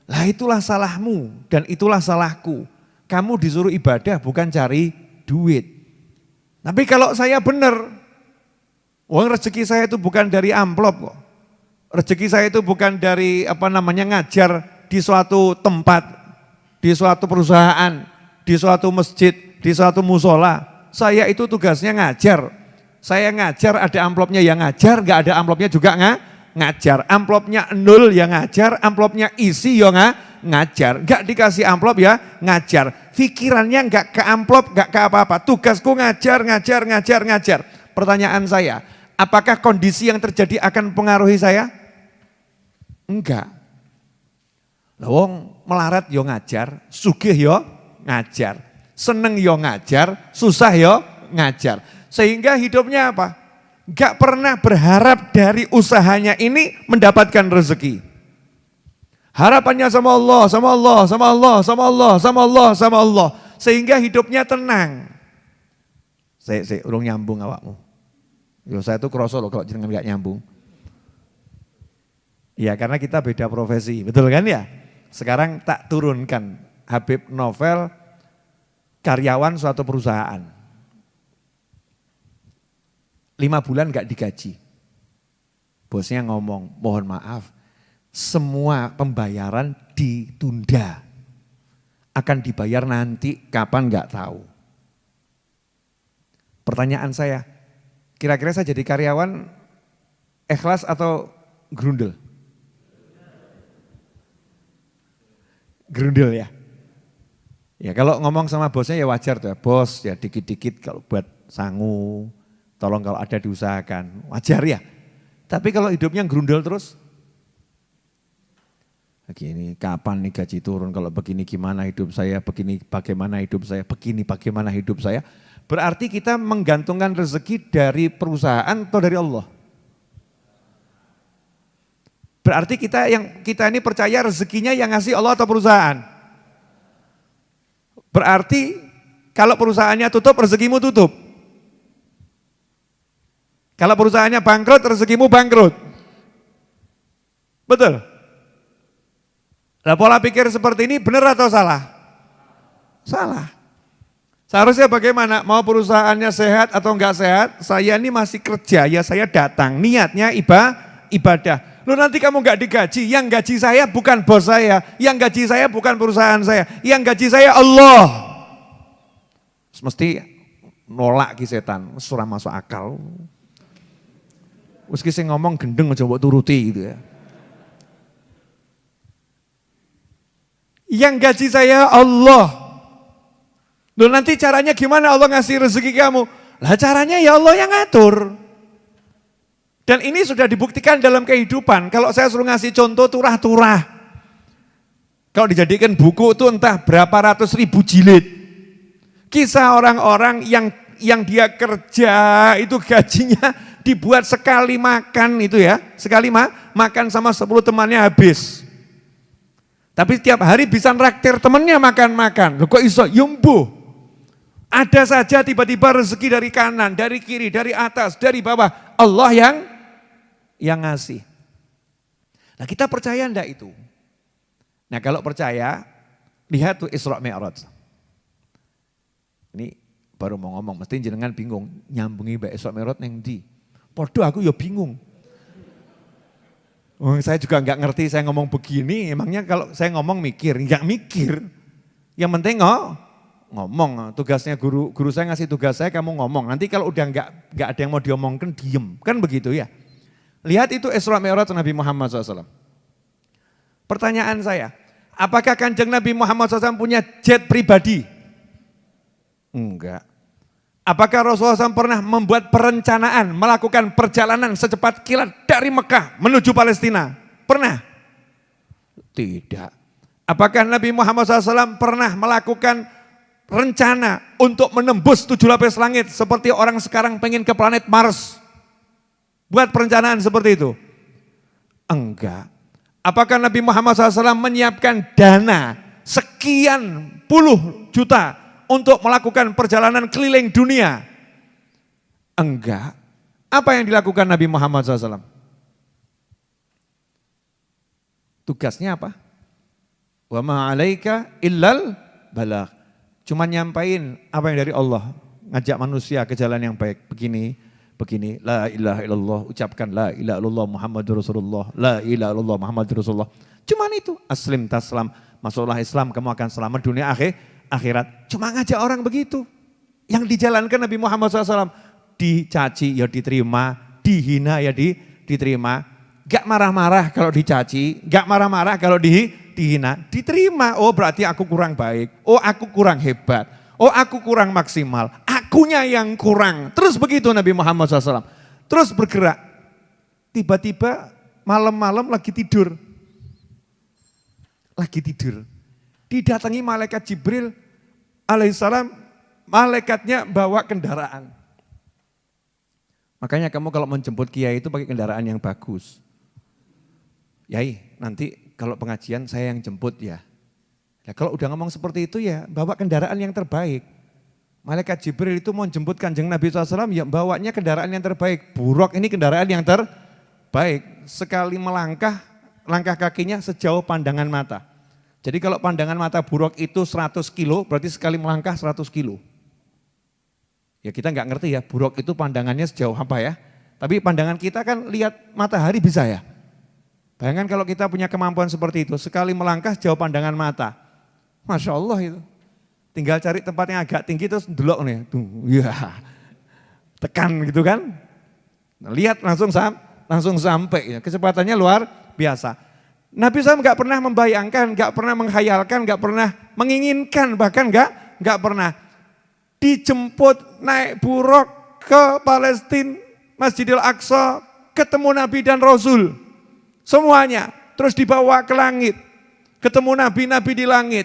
Lah itulah salahmu dan itulah salahku. Kamu disuruh ibadah bukan cari duit. Tapi kalau saya benar, uang rezeki saya itu bukan dari amplop kok. Rezeki saya itu bukan dari ngajar di suatu tempat, di suatu perusahaan, di suatu masjid, di suatu musola. Saya itu tugasnya ngajar. Saya ngajar ada amplopnya yang ngajar, enggak ada amplopnya juga ngajar. Amplopnya 0 ya ngajar, amplopnya isi ya ngajar. Enggak dikasih amplop ya ngajar. Pikirannya enggak ke amplop, enggak ke apa-apa. Tugasku ngajar. Pertanyaan saya, apakah kondisi yang terjadi akan mempengaruhi saya? Enggak. Wong melarat yo ngajar, sugih yo ngajar, seneng yo ngajar, susah yo ngajar. Sehingga hidupnya apa? Gak pernah berharap dari usahanya ini mendapatkan rezeki. Harapannya sama Allah. Sehingga hidupnya tenang. Saya urung nyambung awakmu. Yo saya tuh kroso loh kalau jenengan gak nyambung. Ya karena kita beda profesi, betul kan ya? Sekarang tak turunkan Habib Novel karyawan suatu perusahaan. 5 bulan gak digaji. Bosnya ngomong, mohon maaf, semua pembayaran ditunda. Akan dibayar nanti kapan gak tahu. Pertanyaan saya, kira-kira saya jadi karyawan ikhlas atau grundel? Grundel ya. Ya kalau ngomong sama bosnya ya wajar tuh ya, bos ya dikit-dikit kalau buat sangu, tolong kalau ada diusahakan, wajar ya. Tapi kalau hidupnya grundel terus, begini kapan nih gaji turun, kalau begini gimana hidup saya, begini bagaimana hidup saya, begini bagaimana hidup saya. Berarti kita menggantungkan rezeki dari perusahaan atau dari Allah. Berarti kita ini percaya rezekinya yang ngasih Allah atau perusahaan. Berarti kalau perusahaannya tutup, rezekimu tutup. Kalau perusahaannya bangkrut, rezekimu bangkrut. Betul? Nah, pola pikir seperti ini benar atau salah? Salah. Seharusnya bagaimana? Mau perusahaannya sehat atau enggak sehat, saya ini masih kerja, ya saya datang. Niatnya ibadah. Loh nanti kamu enggak digaji, yang gaji saya bukan bos saya, yang gaji saya bukan perusahaan saya, yang gaji saya Allah. Mesti nolak ki setan, surah masuk akal. Meski saya ngomong gendeng aja mbok turuti gitu ya. Yang gaji saya Allah. Loh nanti caranya gimana Allah ngasih rezeki kamu? Lah caranya ya Allah yang ngatur. Dan ini sudah dibuktikan dalam kehidupan. Kalau saya suruh ngasih contoh turah-turah. Kalau dijadikan buku itu entah berapa ratus ribu jilid. Kisah orang-orang yang dia kerja itu gajinya dibuat sekali makan itu ya. Sekali makan sama 10 temannya habis. Tapi setiap hari bisa nraktir temannya makan-makan. Loh kok iso? Yumbuh. Ada saja tiba-tiba rezeki dari kanan, dari kiri, dari atas, dari bawah. Allah yang ngasih. Nah kita percaya enggak itu? Nah kalau percaya, lihat tuh Isra Mi'raj. Ini baru mau ngomong, mesti jenengan bingung. Nyambungi Mbak Isra Mi'raj neng ndi? Podo aku ya bingung. Oh, saya juga enggak ngerti saya ngomong begini, emangnya kalau saya ngomong mikir, enggak mikir. Yang penting ngomong, tugasnya guru saya ngasih tugas saya kamu ngomong. Nanti kalau udah enggak ada yang mau diomongkan diem, kan begitu ya. Lihat itu Isra Mi'raj Nabi Muhammad SAW. Pertanyaan saya, apakah Kanjeng Nabi Muhammad SAW punya jet pribadi? Enggak. Apakah Rasulullah SAW pernah membuat perencanaan, melakukan perjalanan secepat kilat dari Mekah menuju Palestina? Pernah? Tidak. Apakah Nabi Muhammad SAW pernah melakukan rencana untuk menembus 7 lapis langit seperti orang sekarang pengen ke planet Mars? Buat perencanaan seperti itu? Enggak. Apakah Nabi Muhammad SAW menyiapkan dana sekian puluh juta untuk melakukan perjalanan keliling dunia? Enggak. Apa yang dilakukan Nabi Muhammad SAW? Tugasnya apa? Wa ma 'alaika illal balagh. Cuma nyampain apa yang dari Allah, ngajak manusia ke jalan yang baik. Begini, la ilaha illallah, ucapkan la ilaha illallah Muhammadur Rasulullah, la ilaha illallah Muhammadur Rasulullah. Cuman itu, aslim taslam, masuklah Islam kamu akan selamat dunia akhirat. Cuma ngajak orang begitu. Yang dijalankan Nabi Muhammad SAW, dicaci ya diterima, dihina ya diterima. Gak marah-marah kalau dicaci, gak marah-marah kalau dihina, diterima. Oh berarti aku kurang baik, oh aku kurang hebat, oh aku kurang maksimal, akunya yang kurang. Terus begitu Nabi Muhammad SAW. Terus bergerak. Tiba-tiba malam-malam lagi tidur. Didatangi malaikat Jibril alaihissalam, malaikatnya bawa kendaraan. Makanya kamu kalau menjemput kiai itu pakai kendaraan yang bagus. Yai, nanti kalau pengajian saya yang jemput ya. Ya kalau udah ngomong seperti itu ya bawa kendaraan yang terbaik. Malaikat Jibril itu mau jemput Kanjeng Nabi SAW ya bawanya kendaraan yang terbaik. Buraq ini kendaraan yang terbaik. Sekali melangkah, langkah kakinya sejauh pandangan mata. Jadi kalau pandangan mata Buraq itu 100 kilo, berarti sekali melangkah 100 kilo. Ya kita nggak ngerti ya Buraq itu pandangannya sejauh apa ya. Tapi pandangan kita kan lihat matahari bisa ya. Bayangkan kalau kita punya kemampuan seperti itu, sekali melangkah sejauh pandangan mata. Masya Allah itu. Tinggal cari tempat yang agak tinggi terus delok nih. Tuh, ya. Tekan gitu kan. Nah, lihat langsung sampai. Kecepatannya luar biasa. Nabi SAW gak pernah membayangkan, gak pernah menghayalkan, gak pernah menginginkan, bahkan gak pernah. Dijemput naik Buraq ke Palestina, Masjidil Aqsa, ketemu Nabi dan Rasul. Semuanya, terus dibawa ke langit, ketemu nabi-nabi di langit,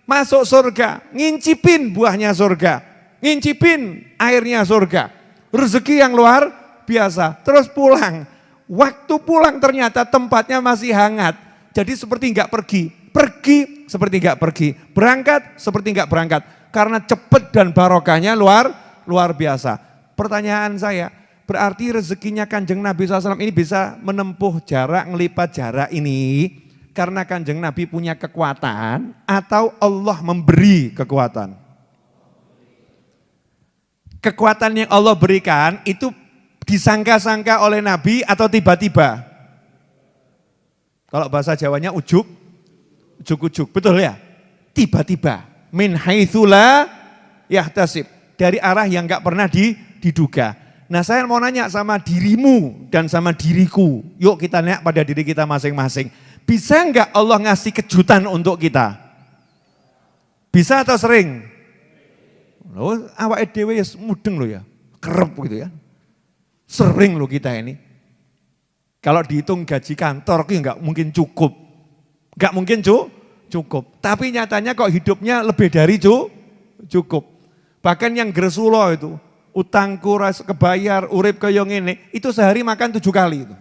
masuk surga, ngincipin buahnya surga, ngincipin airnya surga, rezeki yang luar biasa, terus pulang. Waktu pulang ternyata tempatnya masih hangat, jadi seperti enggak pergi seperti enggak pergi, berangkat seperti enggak berangkat, karena cepat dan barokahnya luar biasa. Pertanyaan saya, berarti rezekinya Kanjeng Nabi SAW ini bisa menempuh jarak, ngelipat jarak ini karena Kanjeng Nabi punya kekuatan atau Allah memberi kekuatan? Kekuatan yang Allah berikan itu disangka-sangka oleh Nabi atau tiba-tiba? Kalau bahasa Jawanya ujuk, betul ya? Tiba-tiba, min haitsu la yahtasib, dari arah yang enggak pernah diduga. Nah saya mau nanya sama dirimu dan sama diriku, yuk kita nanya pada diri kita masing-masing. Bisa enggak Allah ngasih kejutan untuk kita? Bisa atau sering? Loh, awake dhewe mudeng loh ya, kerep gitu ya. Sering loh kita ini. Kalau dihitung gaji kantor itu enggak mungkin cukup. Enggak mungkin cukup. Tapi nyatanya kok hidupnya lebih dari cukup. Bahkan yang Gresula itu, utangku ras kebayar, urip kaya ngene, itu sehari makan 7 kali itu.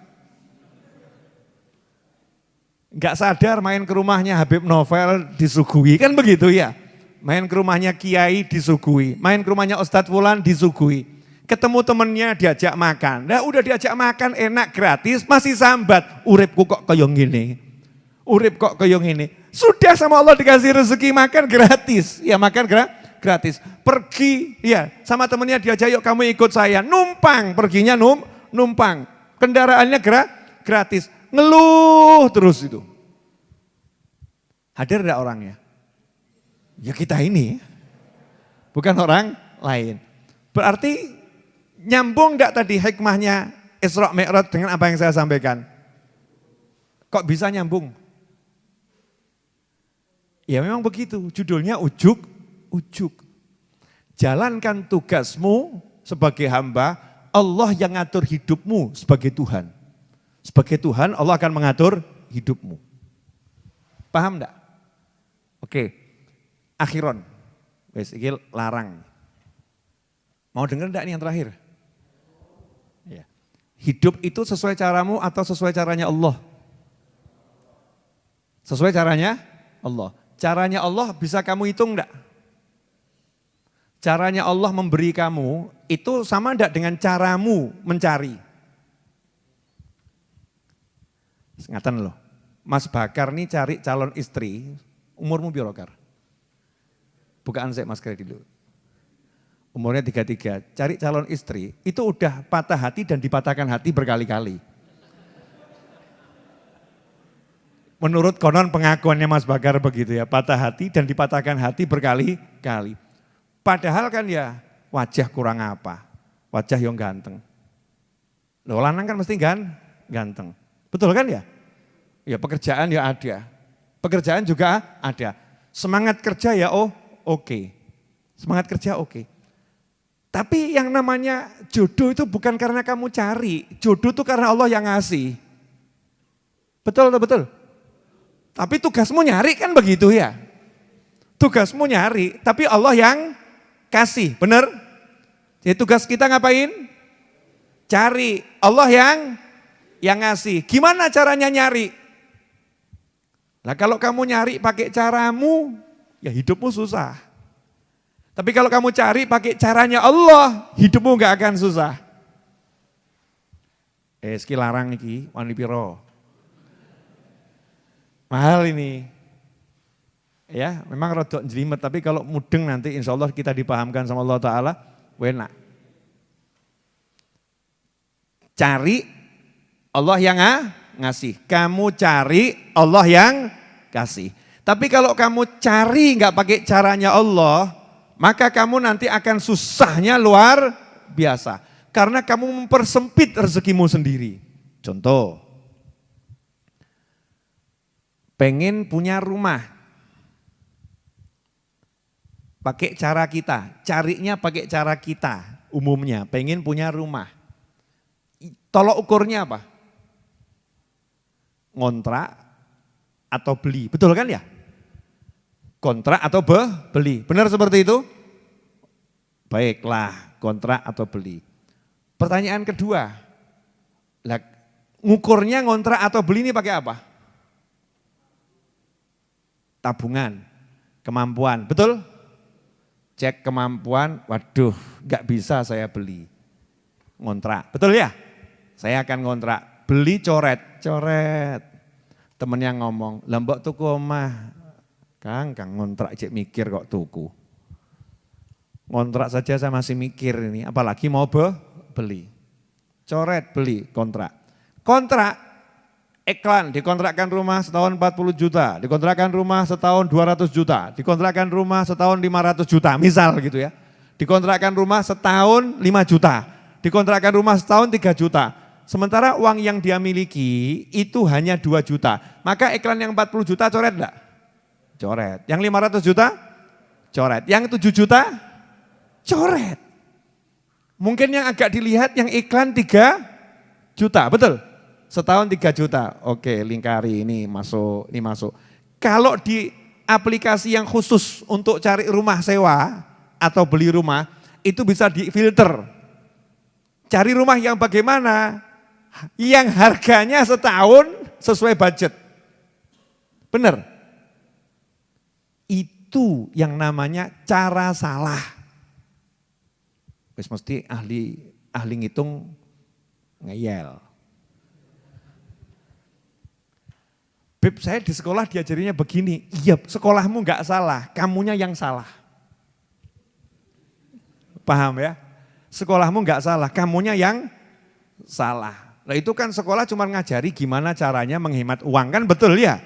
Enggak sadar main ke rumahnya Habib Novel disuguhi, kan begitu ya. Main ke rumahnya Kiai disuguhi, main ke rumahnya Ustadz Fulan disuguhi. Ketemu temennya diajak makan, nah udah diajak makan enak gratis, masih sambat, uripku kok kaya ngene. Urip kok kaya ngene. Sudah sama Allah dikasih rezeki makan gratis. Ya makan gratis. Pergi ya sama temennya diajak, yuk kamu ikut saya. Numpang, perginya numpang. Kendaraannya gratis. Ngeluh terus itu. Hadir enggak orangnya? Ya kita ini. Bukan orang lain. Berarti nyambung enggak tadi hikmahnya Isra Mi'raj dengan apa yang saya sampaikan? Kok bisa nyambung? Ya memang begitu, judulnya ujuk. Jalankan tugasmu sebagai hamba, Allah yang ngatur hidupmu sebagai Tuhan. Sebagai Tuhan Allah akan mengatur hidupmu. Paham enggak? Oke, akhiron, wes iki larang. Mau denger enggak nih yang terakhir? Ya. Hidup itu sesuai caramu atau sesuai caranya Allah? Sesuai caranya Allah. Caranya Allah bisa kamu hitung enggak? Caranya Allah memberi kamu itu sama enggak dengan caramu mencari? Ngaten loh, Mas Bakar nih cari calon istri, umurmu piro Kar? Bukaan saya Mas Kredit dulu. Umurnya 33, cari calon istri, itu udah patah hati dan dipatahkan hati berkali-kali. Menurut konon pengakuannya Mas Bakar begitu ya, patah hati dan dipatahkan hati berkali-kali. Padahal kan ya wajah kurang apa, wajah yang ganteng. Loh lanang kan mesti ganteng, betul kan ya? Ya pekerjaan ya ada, pekerjaan juga ada. Semangat kerja ya oke. Semangat kerja oke. Tapi yang namanya jodoh itu bukan karena kamu cari, jodoh itu karena Allah yang ngasih. Betul atau betul? Tapi tugasmu nyari kan begitu ya. Tugasmu nyari, tapi Allah yang kasih, benar? Jadi tugas kita ngapain? Cari, Allah yang ngasih. Gimana caranya nyari? Nah kalau kamu nyari pakai caramu, ya hidupmu susah. Tapi kalau kamu cari pakai caranya Allah, hidupmu gak akan susah. Ski larang iki, wani piro. Mahal ini. Ya, memang rodok jelimet, tapi kalau mudeng nanti insya Allah kita dipahamkan sama Allah Ta'ala, enak. Cari, Allah yang ngasih. Kamu cari, Allah yang kasih. Tapi kalau kamu cari nggak pakai caranya Allah, maka kamu nanti akan susahnya luar biasa. Karena kamu mempersempit rezekimu sendiri. Contoh. Pengen punya rumah, pakai cara kita, carinya pakai cara kita umumnya, pengen punya rumah. Tolok ukurnya apa? Ngontrak atau beli, betul kan ya? Kontrak atau beli, benar seperti itu? Baiklah, kontrak atau beli. Pertanyaan kedua, ngukurnya ngontrak atau beli ini pakai apa? Tabungan, kemampuan, betul? Cek kemampuan, waduh gak bisa saya beli. Ngontrak, betul ya? Saya akan ngontrak, beli coret. Temennya ngomong, lah mbok tuku omah. Kang ngontrak cek mikir kok tuku. Ngontrak saja saya masih mikir ini, apalagi mau beli. Coret beli kontrak. Kontrak iklan, dikontrakkan rumah setahun 40 juta, dikontrakkan rumah setahun 200 juta, dikontrakkan rumah setahun 500 juta, misal gitu ya. Dikontrakkan rumah setahun 5 juta, dikontrakkan rumah setahun 3 juta. Sementara uang yang dia miliki itu hanya 2 juta. Maka iklan yang 40 juta coret enggak? Coret. Yang 500 juta? Coret. Yang 7 juta? Coret. Mungkin yang agak dilihat yang iklan 3 juta, betul? Setahun 3 juta, oke lingkari ini masuk. Kalau di aplikasi yang khusus untuk cari rumah sewa atau beli rumah, itu bisa difilter. Cari rumah yang bagaimana? Yang harganya setahun sesuai budget. Benar? Itu yang namanya cara salah. Wis mesti ahli ngitung ngeyel. Beb, saya di sekolah diajarinya begini. Iya, sekolahmu enggak salah, kamunya yang salah. Paham ya? Sekolahmu enggak salah, kamunya yang salah. Nah itu kan sekolah cuma ngajari gimana caranya menghemat uang, kan betul ya?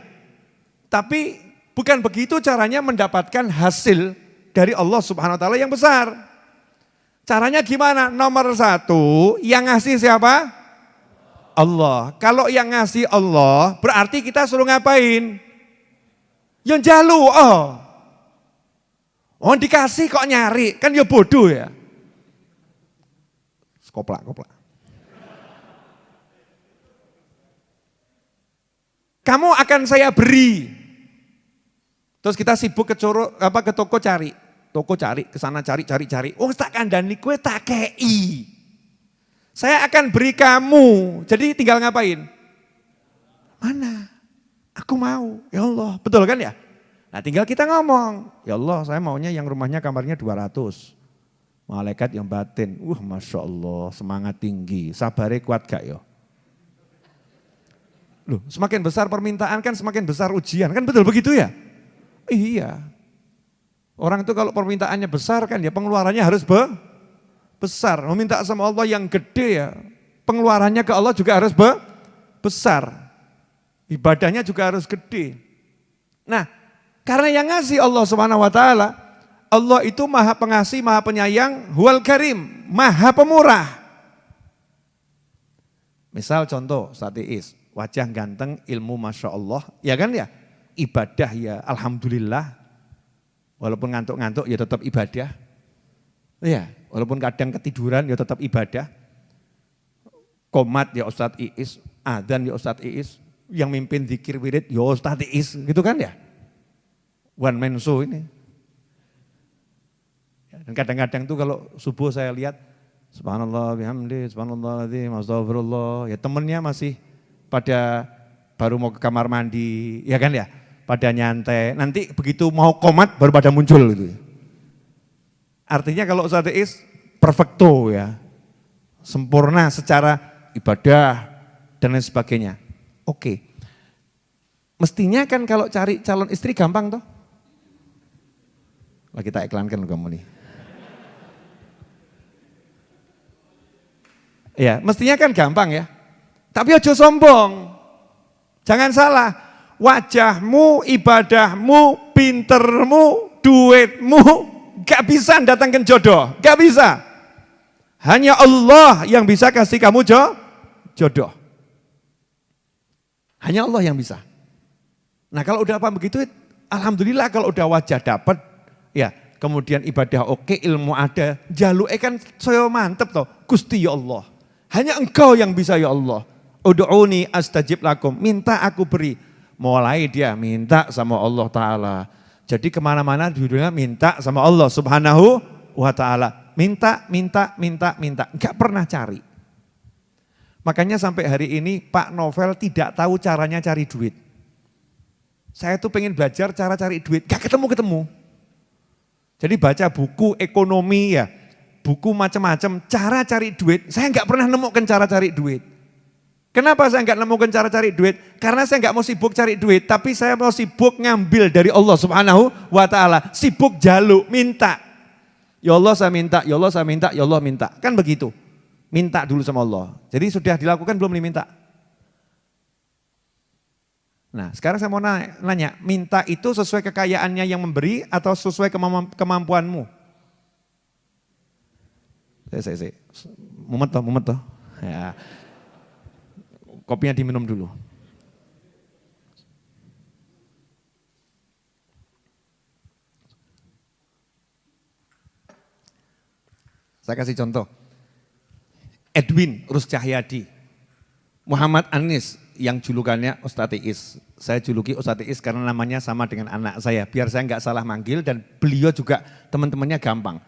Tapi bukan begitu caranya mendapatkan hasil dari Allah Subhanahu wa taala yang besar. Caranya gimana? Nomor 1, yang ngasih siapa? Allah. Kalau yang ngasih Allah, berarti kita suruh ngapain? Yang jalu, oh dikasih kok nyari, kan ya bodoh ya. Koplak. Kamu akan saya beri. Terus kita sibuk ke toko cari. Toko cari, ke sana cari. Oh tak kandani kue tak kei. Saya akan beri kamu, jadi tinggal ngapain? Mana? Aku mau, ya Allah, betul kan ya? Nah tinggal kita ngomong, ya Allah saya maunya yang rumahnya kamarnya 200. Malaikat yang batin, Masya Allah semangat tinggi, sabarnya kuat gak ya? Loh semakin besar permintaan kan semakin besar ujian, kan betul begitu ya? Iya. Orang itu kalau permintaannya besar kan ya pengeluarannya harus besar, meminta sama Allah yang gede ya, pengeluarannya ke Allah juga harus besar, ibadahnya juga harus gede. Nah, karena yang ngasih Allah Subhanahu wa taala, Allah itu Maha Pengasih, Maha Penyayang, Huwal Karim, Maha Pemurah. Misal contoh Ustaz Iis, wajah ganteng, ilmu Masya Allah, ya kan ya, ibadah ya Alhamdulillah, walaupun ngantuk-ngantuk ya tetap ibadah. Ya, walaupun kadang ketiduran ya tetap ibadah. Komat ya Ustadz Iis, adzan ya Ustadz Iis, yang mimpin zikir wirid ya Ustadz Iis, gitu kan ya. One man show ini. Dan kadang-kadang tuh kalau subuh saya lihat, subhanallah bihamdi, subhanallah azim, astagfirullah, ya temennya masih pada baru mau ke kamar mandi, ya kan ya, pada nyantai. Nanti begitu mau komat baru pada muncul gitu. Artinya kalau Ustadz Iis perfecto ya, sempurna secara ibadah dan lain sebagainya. Oke, mestinya kan kalau cari calon istri gampang toh. Lah kita iklankan kamu nih. Ya, mestinya kan gampang ya. Tapi ojo sombong. Jangan salah. Wajahmu, ibadahmu, pintermu, duitmu gak bisa datangkan jodoh, gak bisa. Hanya Allah yang bisa kasih kamu jodoh. Hanya Allah yang bisa. Nah kalau udah apa begitu, alhamdulillah kalau udah wajah dapat, ya kemudian ibadah oke, ilmu ada, jaluk kan saya mantep toh, Gusti ya Allah. Hanya Engkau yang bisa ya Allah. Ud'uni astajib lakum, minta aku beri. Mulai dia minta sama Allah Ta'ala. Jadi kemana-mana di dunia minta sama Allah Subhanahu wa ta'ala. Minta. Enggak pernah cari. Makanya sampai hari ini Pak Novel tidak tahu caranya cari duit. Saya tuh pengen belajar cara cari duit, gak ketemu-ketemu. Jadi baca buku ekonomi ya, buku macam-macam, cara cari duit. Saya enggak pernah nemukan cara cari duit. Kenapa saya nggak nemukan cara cari duit? Karena saya nggak mau sibuk cari duit, tapi saya mau sibuk ngambil dari Allah Subhanahu wa Ta'ala. Sibuk jaluk, minta. Ya Allah saya minta, ya Allah saya minta, ya Allah minta. Kan begitu. Minta dulu sama Allah. Jadi sudah dilakukan belum diminta? Nah sekarang saya mau nanya, minta itu sesuai kekayaannya yang memberi atau sesuai kemampuanmu? Saya. Mumet toh. Ya. Kopinya diminum dulu. Saya kasih contoh. Edwin Ruscahyadi, Muhammad Anis yang julukannya Ustadz Iis. Saya juluki Ustadz Iis karena namanya sama dengan anak saya. Biar saya nggak salah manggil dan beliau juga teman-temannya gampang.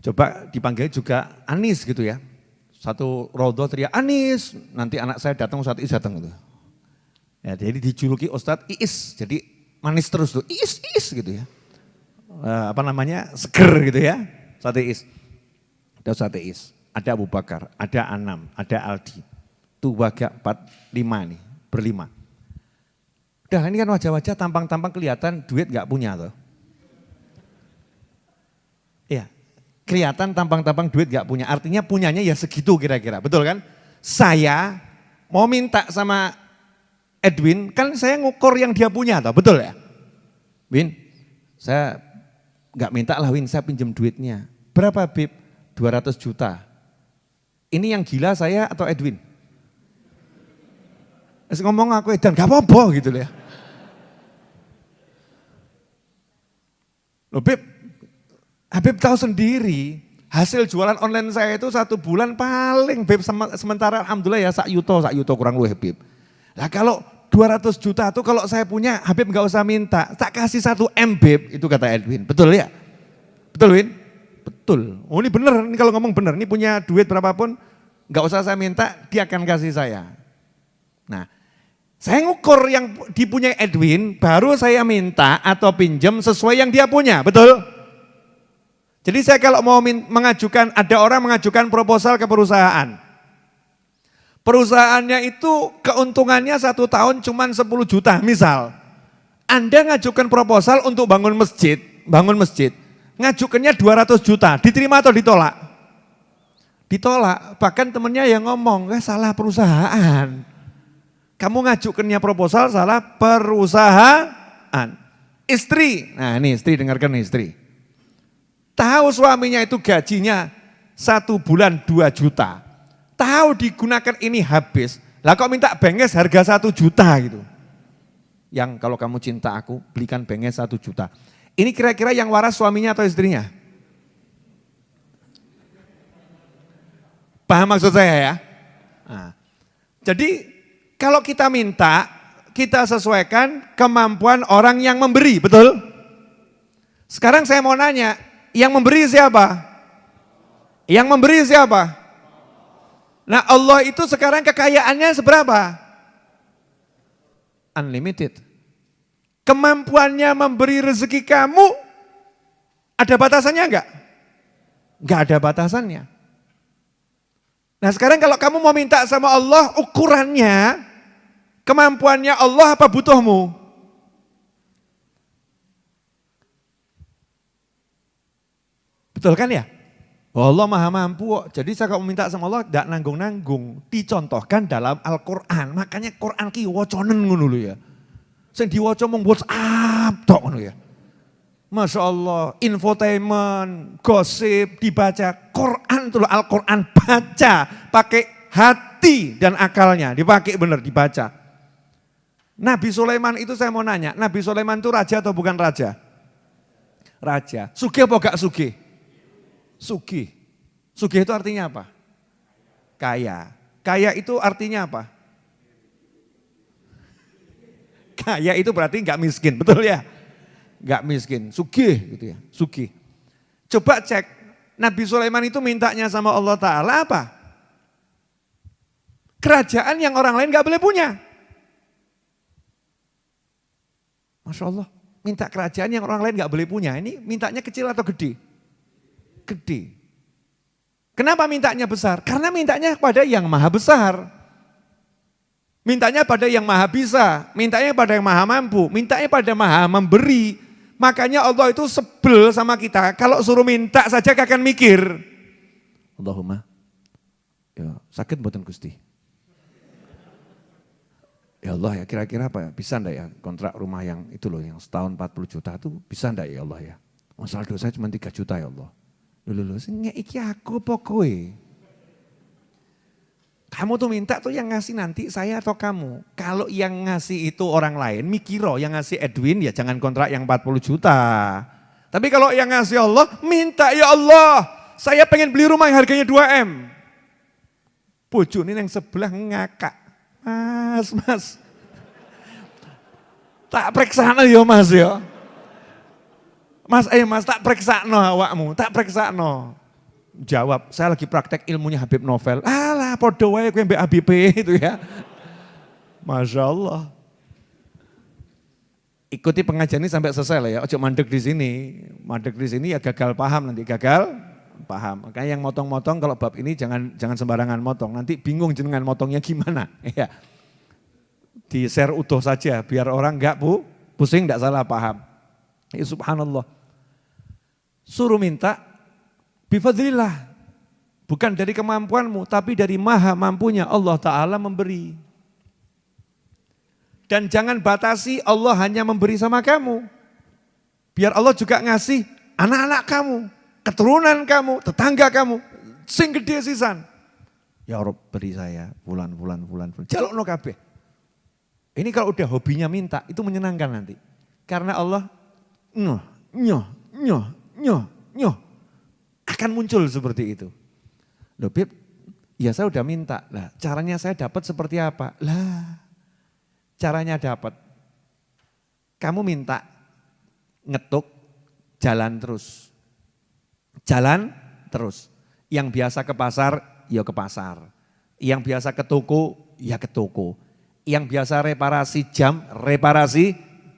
Coba dipanggil juga Anis gitu ya. Satu rodo teriak Anis, nanti anak saya datang Ustadz Iis datang gitu. Ya, jadi dijuluki Ustadz Iis, jadi manis terus tuh, Iis gitu ya. Seger gitu ya, Ustadz Iis. Ada Ustadz Iis, ada Abu Bakar, ada Anam, ada Aldi. Tuh waga 4, 5 nih, berlima. Udah ini kan wajah-wajah tampang-tampang kelihatan duit gak punya tuh. Iya, kelihatan tampang-tampang duit gak punya, artinya punyanya ya segitu kira-kira, betul kan? Saya mau minta sama Edwin, kan saya ngukur yang dia punya toh, betul ya? Win, saya gak minta lah Win, saya pinjam duitnya. Berapa Bib? 200 juta. Ini yang gila saya atau Edwin? Terus ngomong aku Edan, gak apa-apa gitu ya. Loh Bib, Habib tahu sendiri, hasil jualan online saya itu 1 bulan paling Bib, sementara alhamdulillah ya sak yuto kurang luwih Bib. Lah kalau 200 juta itu kalau saya punya, Habib gak usah minta, tak kasih 1 M Bib, itu kata Edwin, betul ya? Betul Win? Betul, oh ini bener, ini kalau ngomong bener, ini punya duit berapapun, gak usah saya minta, dia akan kasih saya. Nah, saya ngukur yang dipunyai Edwin, baru saya minta atau pinjam sesuai yang dia punya, betul? Jadi saya kalau mau mengajukan, ada orang mengajukan proposal ke perusahaan. Perusahaannya itu keuntungannya 1 tahun cuma 10 juta, misal. Anda ngajukan proposal untuk bangun masjid, ngajukannya 200 juta, diterima atau ditolak? Ditolak, bahkan temennya yang ngomong, salah perusahaan. Kamu ngajukannya proposal, salah perusahaan. Istri, nah ini istri, dengarkan istri. Tahu suaminya itu gajinya 1 bulan 2 juta. Tahu digunakan ini habis, lah kok minta benges harga 1 juta gitu. Yang kalau kamu cinta aku, belikan benges 1 juta. Ini kira-kira yang waras suaminya atau istrinya? Paham maksud saya ya? Nah, jadi kalau kita minta, kita sesuaikan kemampuan orang yang memberi, betul? Sekarang saya mau nanya, yang memberi siapa? Yang memberi siapa? Nah Allah itu sekarang kekayaannya seberapa? Unlimited. Kemampuannya memberi rezeki kamu, ada batasannya enggak? Enggak ada batasannya. Nah sekarang kalau kamu mau minta sama Allah, ukurannya, kemampuannya Allah apa butuhmu? Betul kan ya? Allah maha mampu kok. Jadi saya kalau minta sama Allah tidak nanggung-nanggung. Dicontohkan dalam Al-Quran. Makanya Quran ki waconen ngono lho ya. Sing diwaca mung WhatsApp tok ngono ya. Masya Allah, infotainment, gosip, dibaca. Quran itu Al-Quran baca. Pakai hati dan akalnya. Dipakai benar, dibaca. Nabi Sulaiman itu saya mau nanya. Nabi Sulaiman itu raja atau bukan raja? Raja. Sugih apa gak sugih? Sugih. Sugih itu artinya apa? Kaya. Kaya itu artinya apa? Kaya itu berarti enggak miskin, betul ya? Enggak miskin, sugih gitu ya, sugih. Coba cek, Nabi Sulaiman itu mintanya sama Allah Ta'ala apa? Kerajaan yang orang lain enggak boleh punya. Masya Allah, minta kerajaan yang orang lain enggak boleh punya. Ini mintanya kecil atau gede? Gede. Kenapa mintanya besar? Karena mintanya kepada yang maha besar. Mintanya pada yang maha bisa, mintanya pada yang maha mampu, mintanya pada maha memberi. Makanya Allah itu sebel sama kita, kalau suruh minta saja akan mikir. Allahumma, ya sakit mboten Gusti. Ya Allah ya kira-kira apa ya, bisa enggak ya kontrak rumah yang itu loh, yang setahun 40 juta itu bisa enggak ya Allah ya. Masalah dosa cuma 3 juta ya Allah. Loh, iki aku pokoknya. Kamu tuh minta tuh yang ngasih nanti saya atau kamu. Kalau yang ngasih itu orang lain, mikiro yang ngasih Edwin ya jangan kontrak yang 40 juta. Tapi kalau yang ngasih Allah, minta ya Allah, saya pengen beli rumah yang harganya 2M. Bojo ini yang sebelah ngakak. Mas. Tak periksana ya mas ya. Mas tak periksana awakmu, tak periksana. Jawab, saya lagi praktek ilmunya Habib Novel. Alah podo wae kowe mbek Habib itu ya. Masya Allah. Ikuti pengajian ini sampai selesai lah ya, ojo mandek di sini. Mandek di sini ya gagal paham nanti, gagal paham. Makanya yang motong-motong kalau bab ini jangan sembarangan motong. Nanti bingung jenengan motongnya gimana. Ya. Di share utuh saja biar orang enggak pusing, enggak salah paham. Ya subhanallah. Suruh minta bifadlillah. Bukan dari kemampuanmu tapi dari maha mampunya Allah Ta'ala memberi. Dan jangan batasi Allah hanya memberi sama kamu. Biar Allah juga ngasih anak-anak kamu, keturunan kamu, tetangga kamu, sing gede sisan. Ya Rob beri saya bulan. Jalukno kabeh. Ini kalau udah hobinya minta itu menyenangkan nanti. Karena Allah nyoh akan muncul seperti itu. Loh Bib, ya saya udah minta. Lah caranya saya dapat seperti apa? Lah caranya dapat. Kamu minta ngetuk jalan terus. Jalan terus. Yang biasa ke pasar, ya ke pasar. Yang biasa ke toko, ya ke toko. Yang biasa reparasi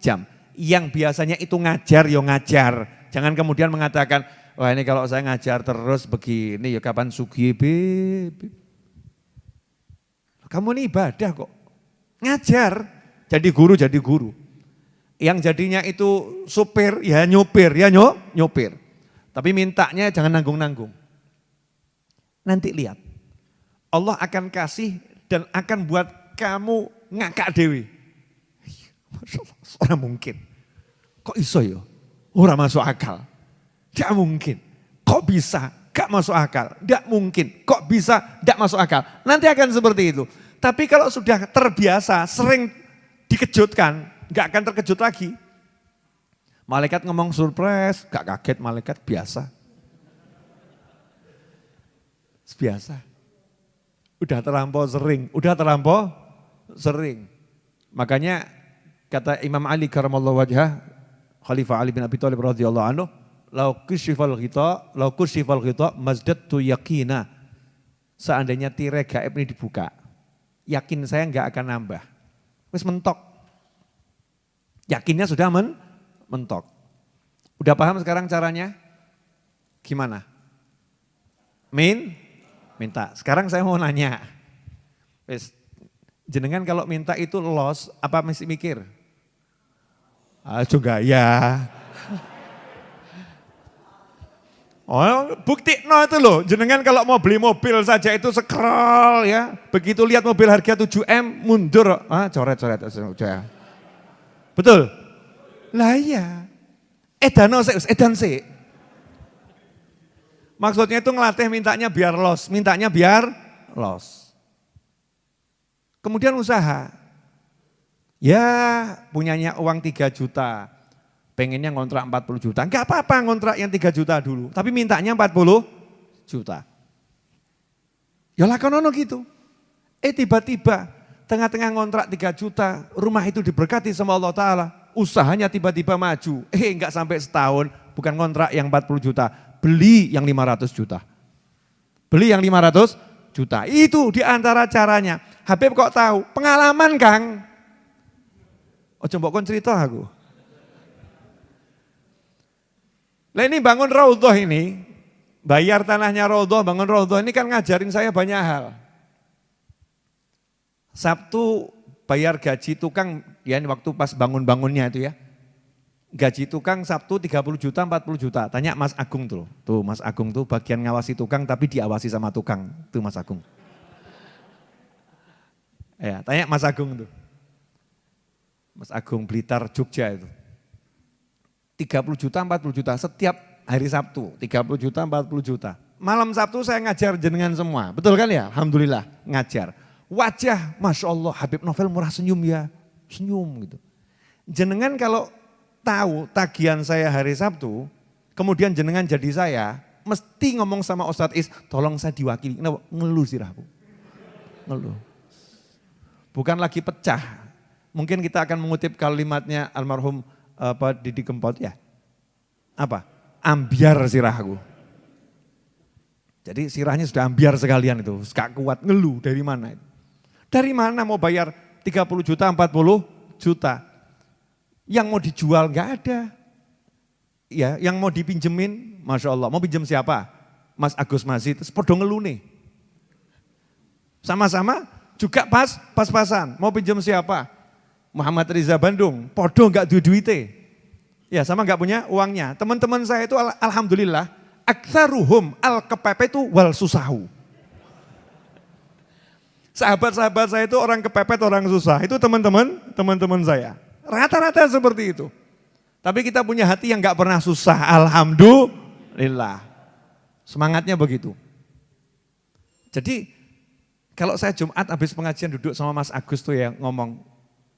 jam. Yang biasanya itu ngajar, ya ngajar. Jangan kemudian mengatakan, wah ini kalau saya ngajar terus begini, ya kapan sugih Beb. Kamu ini ibadah kok. Ngajar, jadi guru. Yang jadinya itu supir, ya nyopir. Tapi mintanya jangan nanggung-nanggung. Nanti lihat, Allah akan kasih dan akan buat kamu ngakak dewi. Masya Allah, orang mungkin. Kok iso ya? Orang masuk akal. Tidak mungkin. Kok bisa? Gak masuk akal. Tidak mungkin. Kok bisa? Tidak masuk akal. Nanti akan seperti itu. Tapi kalau sudah terbiasa, sering dikejutkan, gak akan terkejut lagi. Malaikat ngomong surprise, gak kaget, malaikat biasa. Biasa. Udah terlampau sering. Makanya kata Imam Ali karamallahu wajhah, Khalifah Ali bin Abi Thalib radhiyallahu anhu, lau kusyifal ghita mazdadtu yaqina. Seandainya tirai gaib ini dibuka, yakin saya enggak akan nambah. Wis mentok. Yakinnya sudah mentok. Udah paham sekarang caranya? Gimana? Minta. Sekarang saya mau nanya. Wis, jenengan kalau minta itu los, apa mesti mikir? Juga ya. Oh, bukti no itu loh. Jenengan kalau mau beli mobil saja itu scroll ya. Begitu lihat mobil harga 7M mundur. Coret. Betul? Lah iya. Edan sih. Maksudnya itu ngelatih mintanya biar los. Kemudian usaha. Ya punyanya uang 3 juta. Pengennya ngontrak 40 juta. Enggak apa-apa ngontrak yang 3 juta dulu. Tapi mintanya 40 juta. Ya lakonono gitu. Tiba-tiba tengah-tengah ngontrak 3 juta. Rumah itu diberkati sama Allah Ta'ala. Usahanya tiba-tiba maju. Enggak sampai setahun. Bukan ngontrak yang 40 juta. Beli yang 500 juta. Beli yang 500 juta. Itu diantara caranya. Habib kok tahu? Pengalaman Kang. Coba kon cerita aku. Lah ini bangun raudhah ini. Bayar tanahnya raudhah, bangun raudhah ini kan ngajarin saya banyak hal. Sabtu bayar gaji tukang, ya ini waktu pas bangun-bangunnya itu ya. Gaji tukang Sabtu 30 juta, 40 juta. Tanya Mas Agung tuh. Tuh Mas Agung tuh bagian ngawasi tukang tapi diawasi sama tukang. Tuh Mas Agung. Ya, tanya Mas Agung tuh. Mas Agung Blitar Jogja itu. 30 juta, 40 juta setiap hari Sabtu. 30 juta, 40 juta. Malam Sabtu saya ngajar jenengan semua. Betul kan ya? Alhamdulillah ngajar. Wajah Masya Allah Habib Novel murah senyum ya. Senyum gitu. Jenengan kalau tahu tagihan saya hari Sabtu, kemudian jenengan jadi saya, mesti ngomong sama Ustadz Is, tolong saya diwakili. Ngeluh sirah Bu. Ngeluh. Bukan lagi pecah. Mungkin kita akan mengutip kalimatnya almarhum Didi Kempot ya. Apa? Ambiar sirahku. Jadi sirahnya sudah ambiar sekalian itu. Gak kuat, ngeluh dari mana itu. Dari mana mau bayar 30 juta, 40 juta. Yang mau dijual nggak ada. Ya, yang mau dipinjemin, Masya Allah. Mau pinjem siapa? Mas Agus Mazid, podo ngelune. Sama-sama juga pas-pasan. Mau pinjem siapa? Muhammad Riza Bandung, podo nggak duit-duite. Ya sama nggak punya uangnya. Teman-teman saya itu alhamdulillah, aktsaruhum al-kepepet itu wal susahu. Sahabat-sahabat saya itu orang kepepet, orang susah. Itu teman-teman saya. Rata-rata seperti itu. Tapi kita punya hati yang gak pernah susah. Alhamdulillah. Semangatnya begitu. Jadi kalau saya Jumat habis pengajian duduk sama Mas Agus tuh ya ngomong,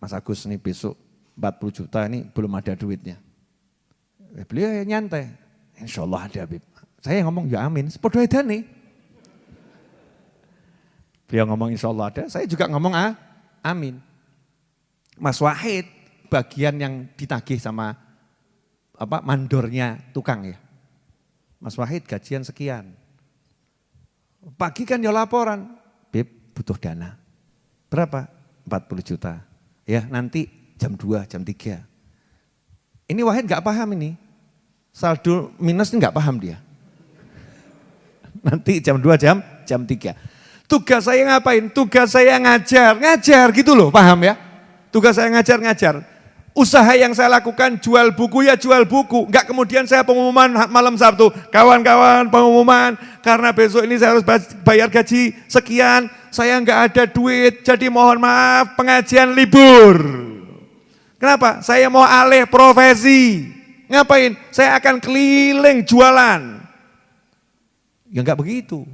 Mas Agus nih besok 40 juta ini belum ada duitnya. Beliau ya nyantai. Insya Allah ada Habib. Saya ngomong ya amin. Sepodo edan nih. Beliau ngomong insya Allah ada. Saya juga ngomong amin. Mas Wahid bagian yang ditagih sama mandornya tukang ya. Mas Wahid gajian sekian. Pagi kan ya laporan, Beb butuh dana. Berapa? 40 juta. Ya nanti jam 2, jam 3. Ini Wahid gak paham ini. Saldo minus ini gak paham dia. Nanti jam 2, jam 3. Tugas saya ngapain? Tugas saya ngajar gitu loh, paham ya? Tugas saya ngajar. Usaha yang saya lakukan jual buku ya jual buku. Enggak kemudian saya pengumuman malam Sabtu. Kawan-kawan pengumuman karena besok ini saya harus bayar gaji sekian. Saya enggak ada duit jadi mohon maaf pengajian libur. Kenapa? Saya mau alih profesi. Ngapain? Saya akan keliling jualan. Ya enggak begitu.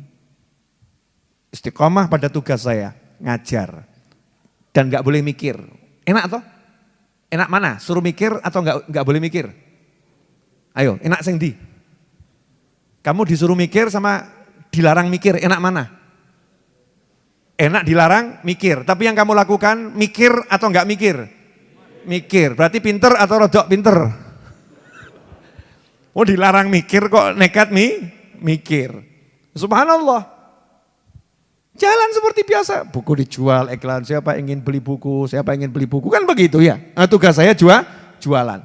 Istiqomah pada tugas saya. Ngajar. Dan enggak boleh mikir. Enak toh? Enak mana? Suruh mikir atau enggak boleh mikir? Ayo, enak sing ndi? Kamu disuruh mikir sama dilarang mikir, enak mana? Enak dilarang mikir, tapi yang kamu lakukan mikir atau enggak mikir? Mikir, berarti pinter atau rodok pinter? Oh dilarang mikir kok nekat mikir. Subhanallah. Jalan seperti biasa, buku dijual, iklan, siapa ingin beli buku, kan begitu ya. Nah, tugas saya jualan.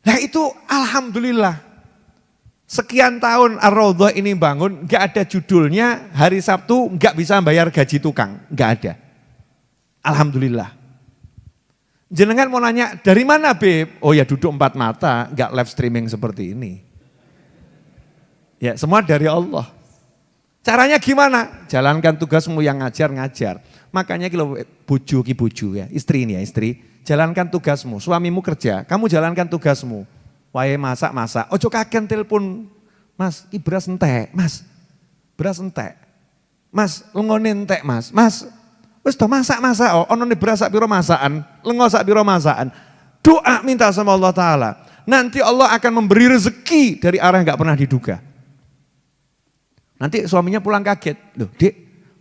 Nah itu alhamdulillah, sekian tahun Ar-Raudhah ini bangun, gak ada judulnya hari Sabtu gak bisa bayar gaji tukang, gak ada. Alhamdulillah. Jenengan mau nanya, dari mana Beb? Oh ya duduk 4 mata, gak live streaming seperti ini. Ya semua dari Allah. Caranya gimana? Jalankan tugasmu yang ngajar. Makanya kalau bojo ya, istri ini ya istri. Jalankan tugasmu, suamimu kerja, kamu jalankan tugasmu. Wae masak. Ojo kagen telepon, Mas, i beras entek, Mas. Beras entek. Mas, lengone entek, Mas. Mas, wis do masak. Oh, onone beras sak piro masakan, lengo sak piro masakan. Doa minta sama Allah Ta'ala. Nanti Allah akan memberi rezeki dari arah yang gak pernah diduga. Nanti suaminya pulang kaget, loh Dek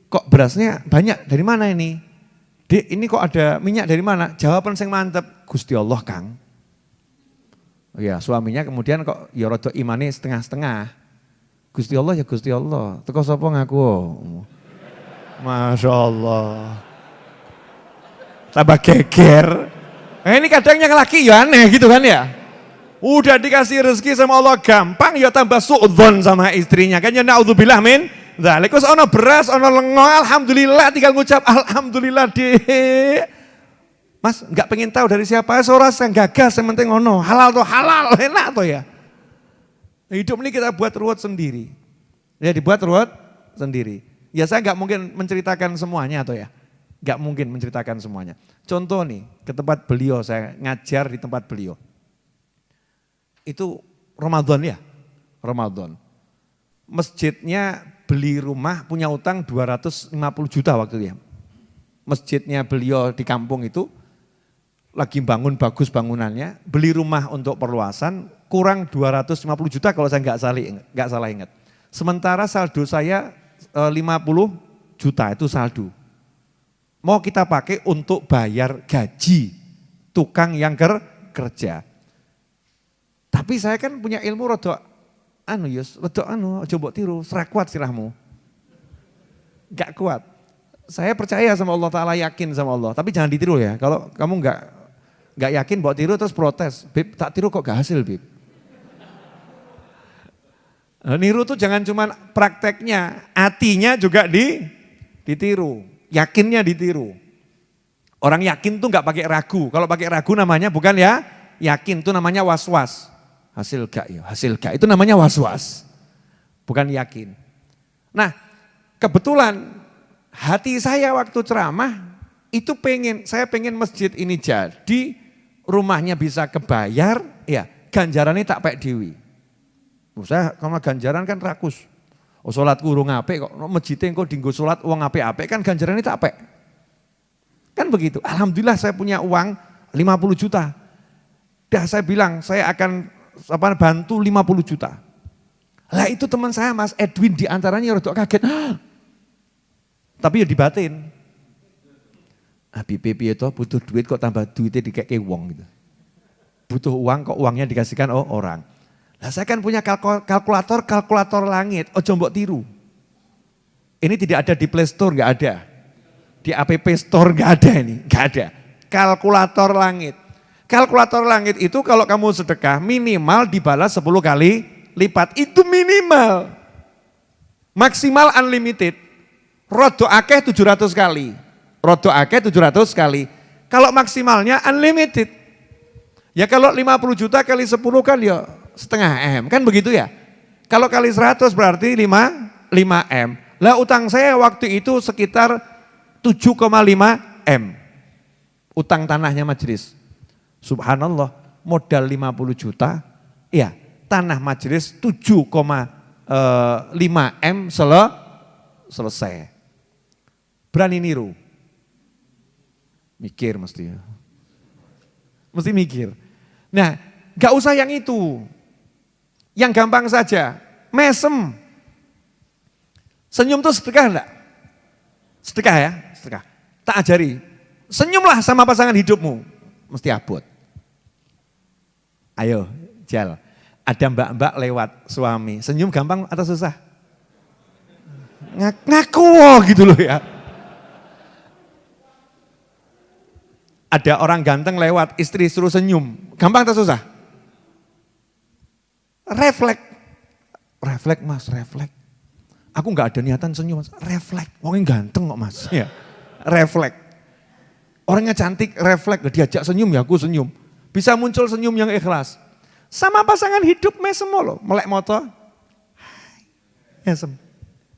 kok berasnya banyak dari mana ini? Dek ini kok ada minyak dari mana? Jawaban yang mantep, Gusti Allah Kang. Oh ya suaminya kemudian kok ya rada imane setengah-setengah. Gusti Allah ya Gusti Allah, teko sapa ngaku? Masya Allah. Tambah geger. Ini kadang yang laki ya aneh gitu kan ya. Udah dikasih rezeki sama Allah gampang ya tambah su'udzon sama istrinya. Kan ya na'udzubillah min Nah, lek wis ana beras, ana lengo, alhamdulillah tinggal ngucap alhamdulillah, Dik. Mas, enggak pengen tahu dari siapa, seorang yang gagas, yang penting ono, halal toh halal, enak toh ya. Hidup ini kita buat ruwet sendiri. Ya dibuat ruwet sendiri. Ya saya enggak mungkin menceritakan semuanya toh ya. Enggak mungkin menceritakan semuanya. Contoh nih, ke tempat beliau, saya ngajar di tempat beliau. Itu Ramadan ya, Ramadan. Masjidnya beli rumah, punya utang 250 juta waktu itu ya. Masjidnya beliau di kampung itu, lagi bangun bagus bangunannya, beli rumah untuk perluasan, kurang 250 juta kalau saya nggak salah ingat. Sementara saldo saya 50 juta itu saldo. Mau kita pakai untuk bayar gaji tukang yang kerja. Tapi saya kan punya ilmu rodok coba tiru, serak kuat sirahmu. Gak kuat. Saya percaya sama Allah Ta'ala, yakin sama Allah. Tapi jangan ditiru ya, kalau kamu gak yakin bawa tiru terus protes. Bib, tak tiru kok gak hasil, Bib. Niru tuh jangan cuma prakteknya, hatinya juga ditiru. Yakinnya ditiru. Orang yakin tuh gak pakai ragu. Kalau pakai ragu namanya bukan ya yakin, tuh namanya was-was. Hasil gak ya, hasil gak. Itu namanya was-was. Bukan yakin. Nah, kebetulan hati saya waktu ceramah itu saya pengen masjid ini jadi, rumahnya bisa kebayar, ya ganjarannya tak pek dewi. Saya kalau ganjaran kan rakus. Oh sholatku urung apik kok, masjidnya kok dinggo sholat uang apik-apik kan ganjarannya tak pek. Kan begitu, alhamdulillah saya punya uang 50 juta. Dah saya bilang saya akan bantu 50 juta. Lah itu teman saya Mas Edwin diantaranya rodok kaget. Tapi ya dibatin. Habib itu butuh duit kok tambah duitnya dikeke wong gitu. Butuh uang kok uangnya dikasihkan orang. Lah saya kan punya kalkulator langit, ojo mbok tiru. Ini tidak ada di Play Store, enggak ada. Di App Store enggak ada ini, enggak ada. Kalkulator langit. Kalkulator langit itu kalau kamu sedekah minimal dibalas 10 kali lipat. Itu minimal. Maksimal unlimited. Rodo akeh 700 kali. Rodo akeh 700 kali. Kalau maksimalnya unlimited. Ya kalau 50 juta kali 10 kan ya setengah M. Kan begitu ya. Kalau kali 100 berarti 5 M. Lah utang saya waktu itu sekitar 7,5 M. Utang tanahnya majelis. Subhanallah, modal 50 juta, ya tanah majelis 7,5 M selesai. Berani niru? Mikir mesti. Mesti mikir. Nah, gak usah yang itu. Yang gampang saja, mesem. Senyum tuh sedekah enggak? Sedekah ya, sedekah. Tak ajari, senyumlah sama pasangan hidupmu, mesti abot. Ayo, Jal, ada mbak-mbak lewat suami, senyum gampang atau susah? Ngaku gitu loh ya. Ada orang ganteng lewat, istri suruh senyum, gampang atau susah? Refleks mas, refleks. Aku nggak ada niatan senyum, mas. Refleks, orangnya ganteng kok mas. Ya, refleks. Orangnya cantik, refleks, diajak senyum ya aku senyum. Bisa muncul senyum yang ikhlas. Sama pasangan hidup mesem loh, melek motor. Mesem.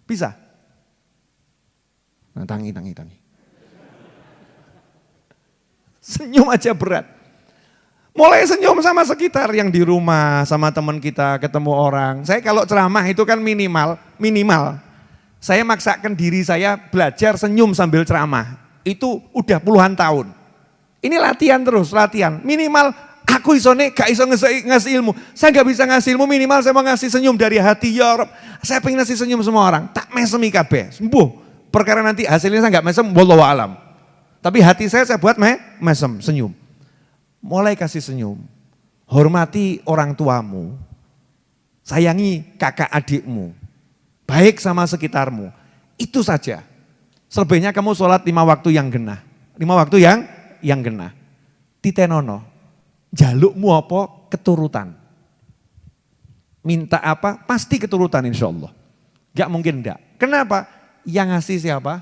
Bisa. Nah, tangi. Senyum aja berat. Mulai senyum sama sekitar yang di rumah, sama teman kita, ketemu orang. Saya kalau ceramah itu kan minimal. Saya maksakan diri saya belajar senyum sambil ceramah. Itu udah puluhan tahun. Ini latihan terus, latihan. Minimal aku gak iso ngasih ilmu. Saya gak bisa ngasih ilmu, minimal saya mau ngasih senyum dari hati. Ya Rob, saya pengen ngasih senyum semua orang. Tak mesemi kabeh, sembuh. Perkara nanti hasilnya saya gak mesem, wallahu alam. Tapi hati saya buat mesem, senyum. Mulai kasih senyum. Hormati orang tuamu. Sayangi kakak adikmu. Baik sama sekitarmu. Itu saja. Selebihnya kamu sholat 5 waktu yang genah. 5 waktu yang genah. Titenono. Jalukmu apa? Keturutan. Minta apa? Pasti keturutan insya Allah. Gak mungkin enggak. Kenapa? Yang ngasih siapa?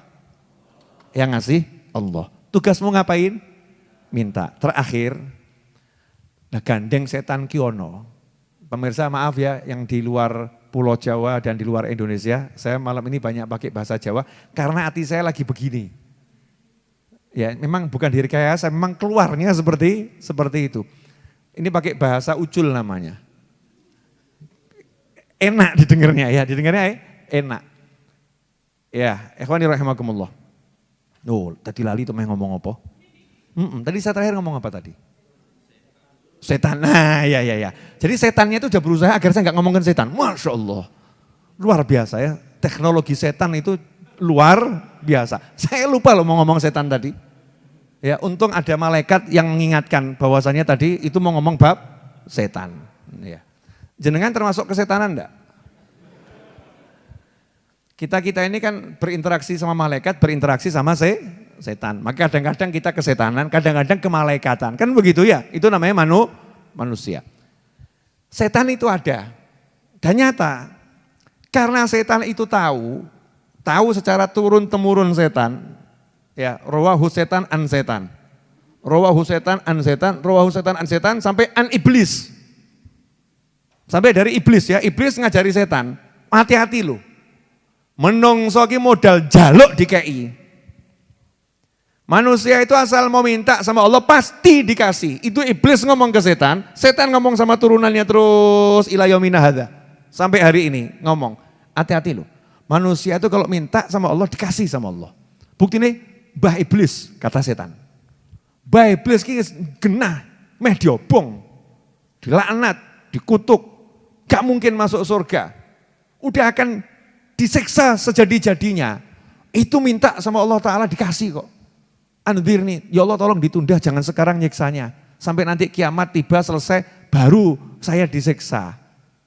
Yang ngasih Allah. Tugasmu ngapain? Minta. Terakhir, nah gandeng setan kiono. Pemirsa maaf ya yang di luar Pulau Jawa dan di luar Indonesia, saya malam ini banyak pakai bahasa Jawa karena hati saya lagi begini. Ya, memang bukan direkayasa, memang keluarnya seperti itu. Ini pakai bahasa ucul namanya. Enak didengarnya ya, enak. Ya, ikhwani rahimakumullah. Oh, tadi lali tuh ngomong apa? Tadi saya terakhir ngomong apa tadi? Setan, nah ya. Jadi setannya itu udah berusaha agar saya nggak ngomongin setan. Masya Allah, luar biasa ya. Teknologi setan itu luar biasa. Saya lupa loh mau ngomong setan tadi. Ya, untung ada malaikat yang mengingatkan bahwasannya tadi itu mau ngomong bab setan. Ya. Jenengan termasuk kesetanan enggak? Kita ini kan berinteraksi sama malaikat, berinteraksi sama setan. Maka kadang-kadang kita kesetanan, kadang-kadang kemalaikatan. Kan begitu ya, itu namanya manusia. Setan itu ada dan nyata. Karena setan itu tahu secara turun-temurun setan. Ya, rawahu setan an setan. Rawahu setan an setan, rawahu setan an setan sampai an iblis. Sampai dari iblis ya, iblis ngajari setan. Hati-hati loh. Menungso ki modal jaluk dikei. Manusia itu asal mau minta sama Allah pasti dikasih. Itu iblis ngomong ke setan, setan ngomong sama turunannya terus ila yaumina hadza. Sampai hari ini ngomong, hati-hati loh. Manusia itu kalau minta sama Allah dikasih sama Allah. Bukti nih, bah iblis kata setan. Bah iblis ki genah, meh diobong, dilaknat, dikutuk, gak mungkin masuk surga. Udah akan disiksa sejadi-jadinya. Itu minta sama Allah Ta'ala dikasih kok. Andzirni, ya Allah tolong ditunda jangan sekarang nyiksanya. Sampai nanti kiamat tiba selesai baru saya disiksa.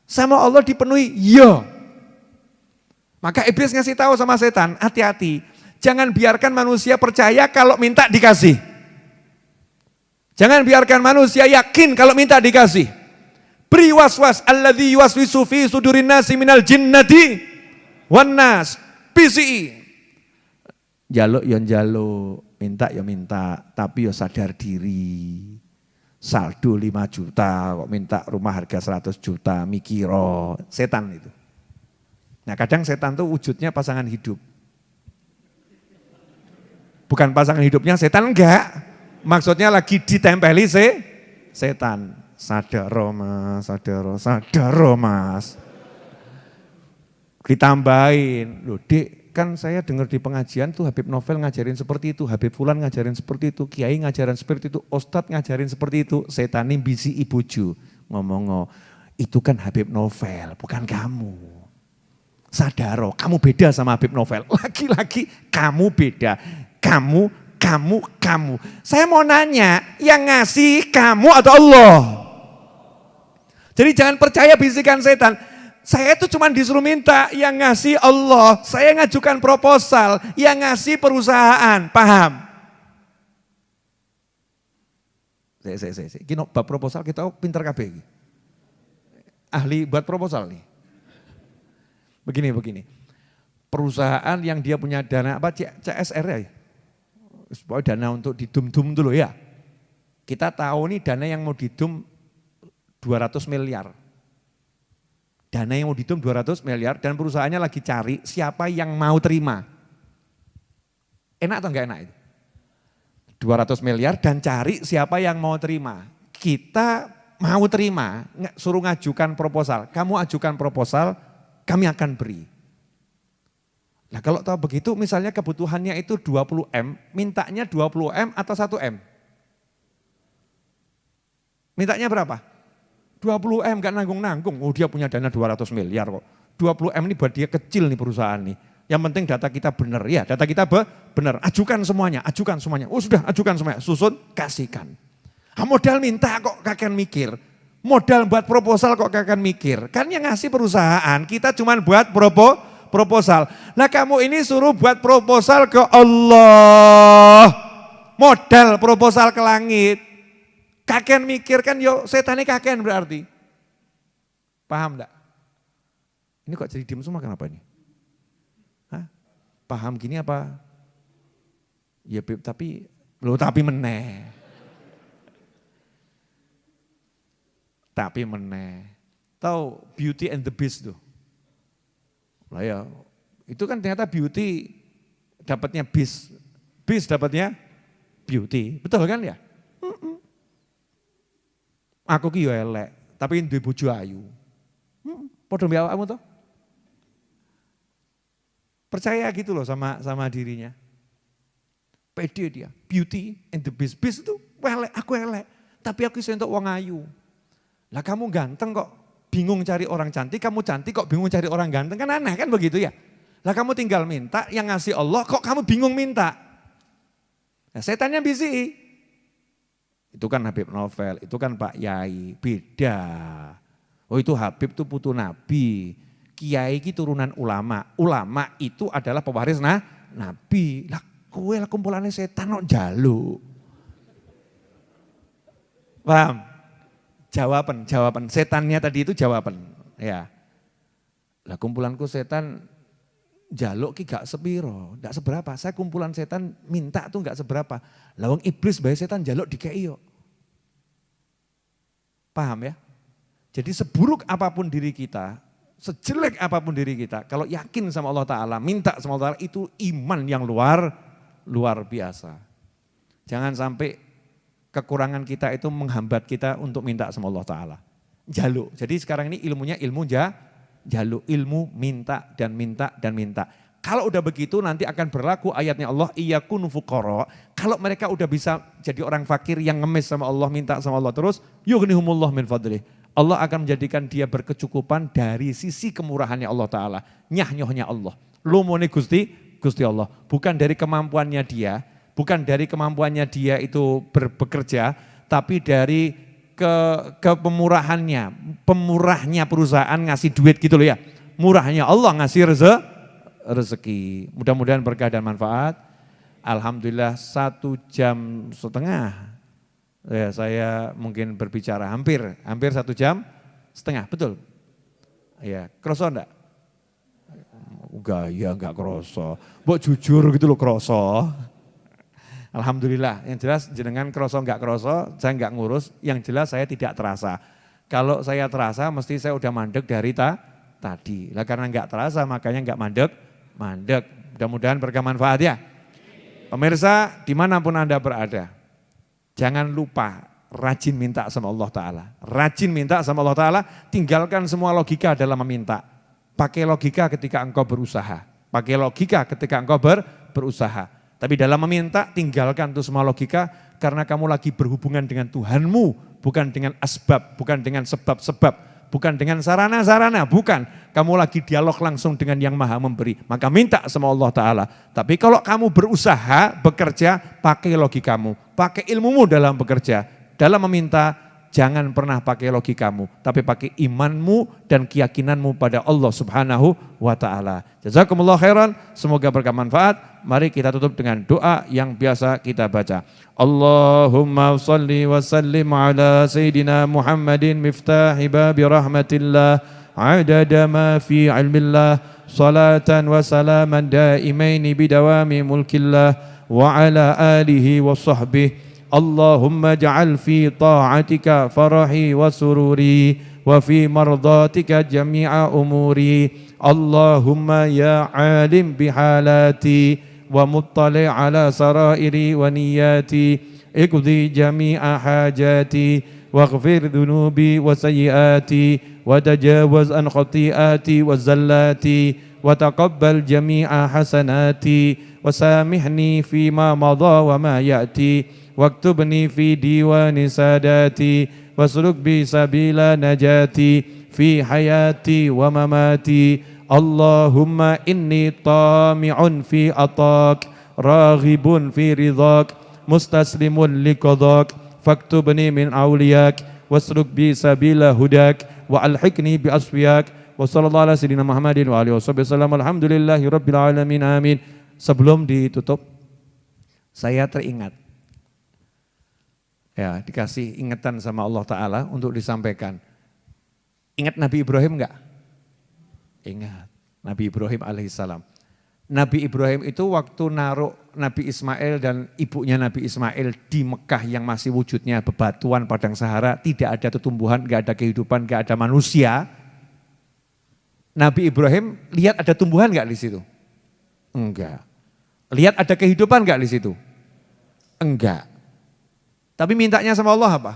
Sama Allah dipenuhi, ya. Maka iblis ngasih tahu sama setan, hati-hati. Jangan biarkan manusia percaya kalau minta dikasih. Jangan biarkan manusia yakin kalau minta dikasih. Beri waswas alladzi yuwaswisu fi sudurin nasi minal jinnati wan nas. PCI. Jaluk ya jaluk, minta ya minta, tapi ya sadar diri. Saldo 5 juta kok minta rumah harga 100 juta, mikiro. Setan itu. Nah kadang setan tuh wujudnya pasangan hidup. Bukan pasangan hidupnya setan, enggak. Maksudnya lagi ditempeli setan. Sadaro mas. Ditambahin, loh dek kan saya dengar di pengajian tuh Habib Novel ngajarin seperti itu, Habib Fulan ngajarin seperti itu, Kiai ngajarin seperti itu, Ustadz ngajarin seperti itu, setan ini bisi ibuju. Ngomong, itu kan Habib Novel, bukan kamu. Sadaro, kamu beda sama Habib Novel. Lagi-lagi kamu beda, kamu. Saya mau nanya, yang ngasih kamu atau Allah? Jadi jangan percaya bisikan setan. Saya itu cuma disuruh minta, yang ngasih Allah. Saya ngajukan proposal, yang ngasih perusahaan. Paham? Kino bab proposal kita pinter kabeh. Ahli buat proposal nih. Begini. Perusahaan yang dia punya dana apa CSR ya? Dana untuk didum-dum dulu ya. Kita tahu nih dana yang mau didum 200 miliar. Dana yang mau didum 200 miliar dan perusahaannya lagi cari siapa yang mau terima. Enak atau enggak enak itu? 200 miliar dan cari siapa yang mau terima. Kita mau terima, suruh ngajukan proposal. Kamu ajukan proposal, kami akan beri. Nah kalau tahu begitu misalnya kebutuhannya itu 20 M, mintanya 20 M atau 1 M? Mintanya berapa? 20 M gak nanggung-nanggung, oh dia punya dana 200 miliar kok. 20 M ini buat dia kecil nih perusahaan nih. Yang penting data kita benar, ya data kita benar. Ajukan semuanya. Oh sudah ajukan semuanya, susun kasihkan. Modal minta kok kakek mikir. Modal buat proposal kok kakek mikir. Kan yang ngasih perusahaan, kita cuma buat proposal. Nah kamu ini suruh buat proposal ke Allah. Modal proposal ke langit. Kakek mikir kan yo setannya kakek berarti. Paham enggak? Ini kok jadi diem semua kenapa ini? paham gini apa? Ya Beb, tapi meneh. Tapi meneh. Tahu Beauty and the Beast tuh? Lah ya, itu kan ternyata beauty dapatnya beast. Beast dapatnya beauty. Betul kan ya? Aku ki yo elek, tapi duwe bojo ayu. Padha mbek awakmu toh? Percaya gitu loh sama dirinya. Pede dia, Beauty and the Beast. Beast itu elek, aku elek, tapi aku iso entuk wong ayu. Lah kamu ganteng kok bingung cari orang cantik, kamu cantik kok bingung cari orang ganteng, kan aneh kan begitu ya. Lah kamu tinggal minta, yang ngasih Allah kok kamu bingung minta. Nah, setannya bisi. Itu kan Habib Novel, itu kan Pak Yai, beda. Oh itu Habib itu putu Nabi, Kiai itu turunan ulama. Ulama itu adalah pewaris Nabi. Lah kowe lah kumpulannya setan kok njaluk. Paham? Jawaban. Setannya tadi itu jawaban. Ya. Lah kumpulanku setan jaluk ki gak sepiro, gak seberapa. Saya kumpulan setan minta tuh gak seberapa. Lawang iblis bae setan jaluk dikei yo. Paham ya? Jadi seburuk apapun diri kita, sejelek apapun diri kita, kalau yakin sama Allah Ta'ala, minta sama Allah Ta'ala, itu iman yang luar biasa. Jangan sampai kekurangan kita itu menghambat kita untuk minta sama Allah Ta'ala. Jaluk. Jadi sekarang ini ilmunya ilmu jaluk. Ilmu minta dan minta dan minta. Kalau udah begitu nanti akan berlaku ayatnya Allah, iyakunu fuqara. Kalau mereka udah bisa jadi orang fakir yang ngemis sama Allah, minta sama Allah terus, yughnihumullah min fadlih. Allah akan menjadikan dia berkecukupan dari sisi kemurahannya Allah Ta'ala. Nyah-nyohnya Allah. Lumone Gusti Allah. Bukan dari kemampuannya dia, bukan dari kemampuannya dia itu bekerja, tapi dari pemurahannya, pemurahnya perusahaan ngasih duit gitu loh ya. Murahnya Allah ngasih rezeki. Mudah-mudahan berkah dan manfaat. Alhamdulillah 1,5 jam ya, saya mungkin berbicara hampir 1,5 jam, betul? Ya, kroso enggak? Enggak kroso. Mbok jujur gitu loh kroso. Alhamdulillah, yang jelas jenengan kroso enggak kroso, saya enggak ngurus, yang jelas saya tidak terasa. Kalau saya terasa mesti saya udah mandek dari tadi. Lah karena enggak terasa makanya enggak mandek. Mudah-mudahan berkah manfaat ya. Pemirsa dimanapun Anda berada, jangan lupa rajin minta sama Allah Ta'ala. Rajin minta sama Allah Ta'ala, tinggalkan semua logika dalam meminta. Pakai logika ketika engkau berusaha. Pakai logika ketika engkau berusaha. Tapi dalam meminta tinggalkan itu semua logika karena kamu lagi berhubungan dengan Tuhanmu. Bukan dengan asbab, bukan dengan sebab-sebab. Bukan dengan sarana-sarana, bukan. Kamu lagi dialog langsung dengan yang maha memberi. Maka minta sama Allah Ta'ala. Tapi kalau kamu berusaha, bekerja, pakai logikamu. Pakai ilmumu dalam bekerja. Dalam meminta, jangan pernah pakai logikamu. Tapi pakai imanmu dan keyakinanmu pada Allah Subhanahu wa Ta'ala. Jazakumullah khairan, semoga berkah manfaat. Mari kita tutup dengan doa yang biasa kita baca. Allahumma salli wa sallim ala Sayyidina Muhammadin miftahi babi rahmatillah adada ma fi ilmillah salatan wa salaman daimaini bidawami mulkillah wa ala alihi wa sahbihi. Allahumma ja'al fi ta'atika farahi wa sururi wa fi mardatika jami'a umuri. Allahumma ya alim bihalati wa muttali ala sarairi wa niyati iqdi jami'a hajati waghfir dhunubi wa sayyiati wa tajawaz an khati'ati wa zallati wa taqabbal jami'a hasanati wa samihni fima madha wa ma ya'ti waktubni fi diwani sadati wasluk bi sabila najati fi hayati wa mamati. Allahumma inni tami'un fi atak raghibun fi ridhak mustaslimun liqadak faktubni min awliyak wasluk bi sabila hudak wa alhiqni bi asfiyak wa sallallahu ala sayyidina Muhammadin wa alihi wasallam. Alhamdulillahi rabbil alamin, amin. Sebelum ditutup, saya teringat ya, dikasih ingatan sama Allah Ta'ala untuk disampaikan. Ingat Nabi Ibrahim enggak? Ingat Nabi Ibrahim alaihissalam. Nabi Ibrahim itu waktu naruh Nabi Ismail dan ibunya Nabi Ismail di Mekah yang masih wujudnya bebatuan padang Sahara, tidak ada tumbuhan, gak ada kehidupan, gak ada manusia. Nabi Ibrahim lihat ada tumbuhan gak di situ? Enggak. Lihat ada kehidupan gak di situ? Enggak. Tapi mintanya sama Allah apa?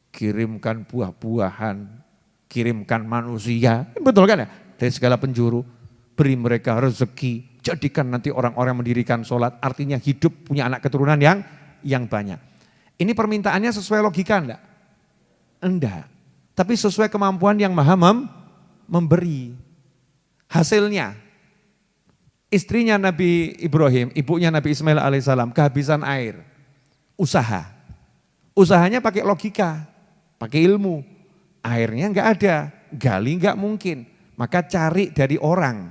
Kirimkan buah-buahan, kirimkan manusia. Betul kan ya? Dari segala penjuru, beri mereka rezeki, jadikan nanti orang-orang mendirikan sholat, artinya hidup punya anak keturunan yang banyak. Ini permintaannya sesuai logika enggak? Enggak. Tapi sesuai kemampuan yang maha memberi. Hasilnya, istrinya Nabi Ibrahim, ibunya Nabi Ismail alaihissalam, kehabisan air. Usaha. Usahanya pakai logika, pakai ilmu. Airnya enggak ada, gali enggak mungkin. Maka cari dari orang.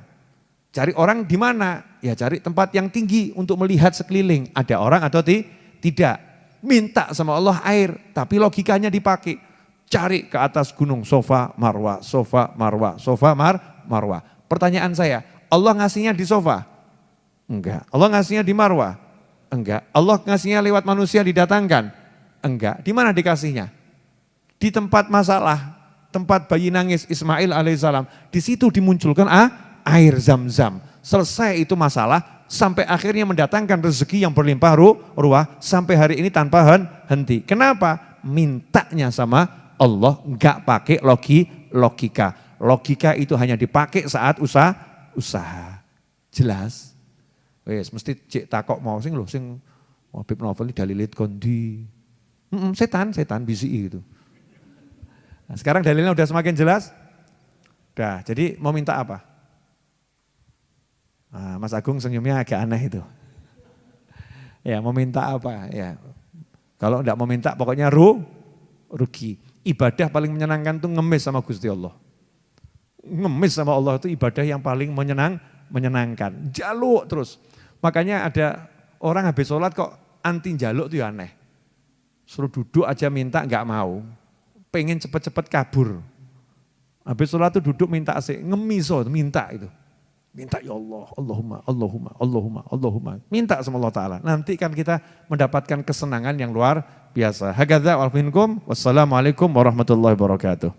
Cari orang di mana? Ya cari tempat yang tinggi untuk melihat sekeliling. Ada orang atau tidak. Minta sama Allah air, tapi logikanya dipakai. Cari ke atas gunung, sofa, marwah, sofa, marwah, sofa, marwah. Pertanyaan saya, Allah ngasihnya di sofa? Enggak. Allah ngasihnya di marwah? Enggak. Allah ngasihnya lewat manusia didatangkan? Enggak. Di mana dikasihnya? Di tempat masalah, tempat bayi nangis Ismail alaihissalam. Di situ dimunculkan air zam-zam. Selesai itu masalah, sampai akhirnya mendatangkan rezeki yang berlimpah ruah, sampai hari ini tanpa henti. Kenapa? Mintanya sama Allah, enggak pakai logika. Logika itu hanya dipakai saat usaha. Jelas? Wes mesti cek takok mau sing lho sing Habib Novel dalilit kondi. Setan bisi itu. Nah, sekarang dalilnya udah semakin jelas? Udah, jadi mau minta apa? Nah, Mas Agung senyumnya agak aneh itu. Ya, mau minta apa? Ya. Kalau enggak mau minta pokoknya rugi. Ibadah paling menyenangkan itu ngemis sama Gusti Allah. Ngemis sama Allah itu ibadah yang paling menyenangkan. Jaluk terus. Makanya ada orang habis sholat kok anti jaluk itu aneh. Suruh duduk aja minta enggak mau. Pengen cepet-cepet kabur. Habis sholat itu duduk minta asik. Ngemis minta itu. Minta ya Allah, Allahumma. Minta sama Allah Ta'ala. Nanti kan kita mendapatkan kesenangan yang luar biasa. Hakadza wal minkum. Wassalamualaikum warahmatullahi wabarakatuh.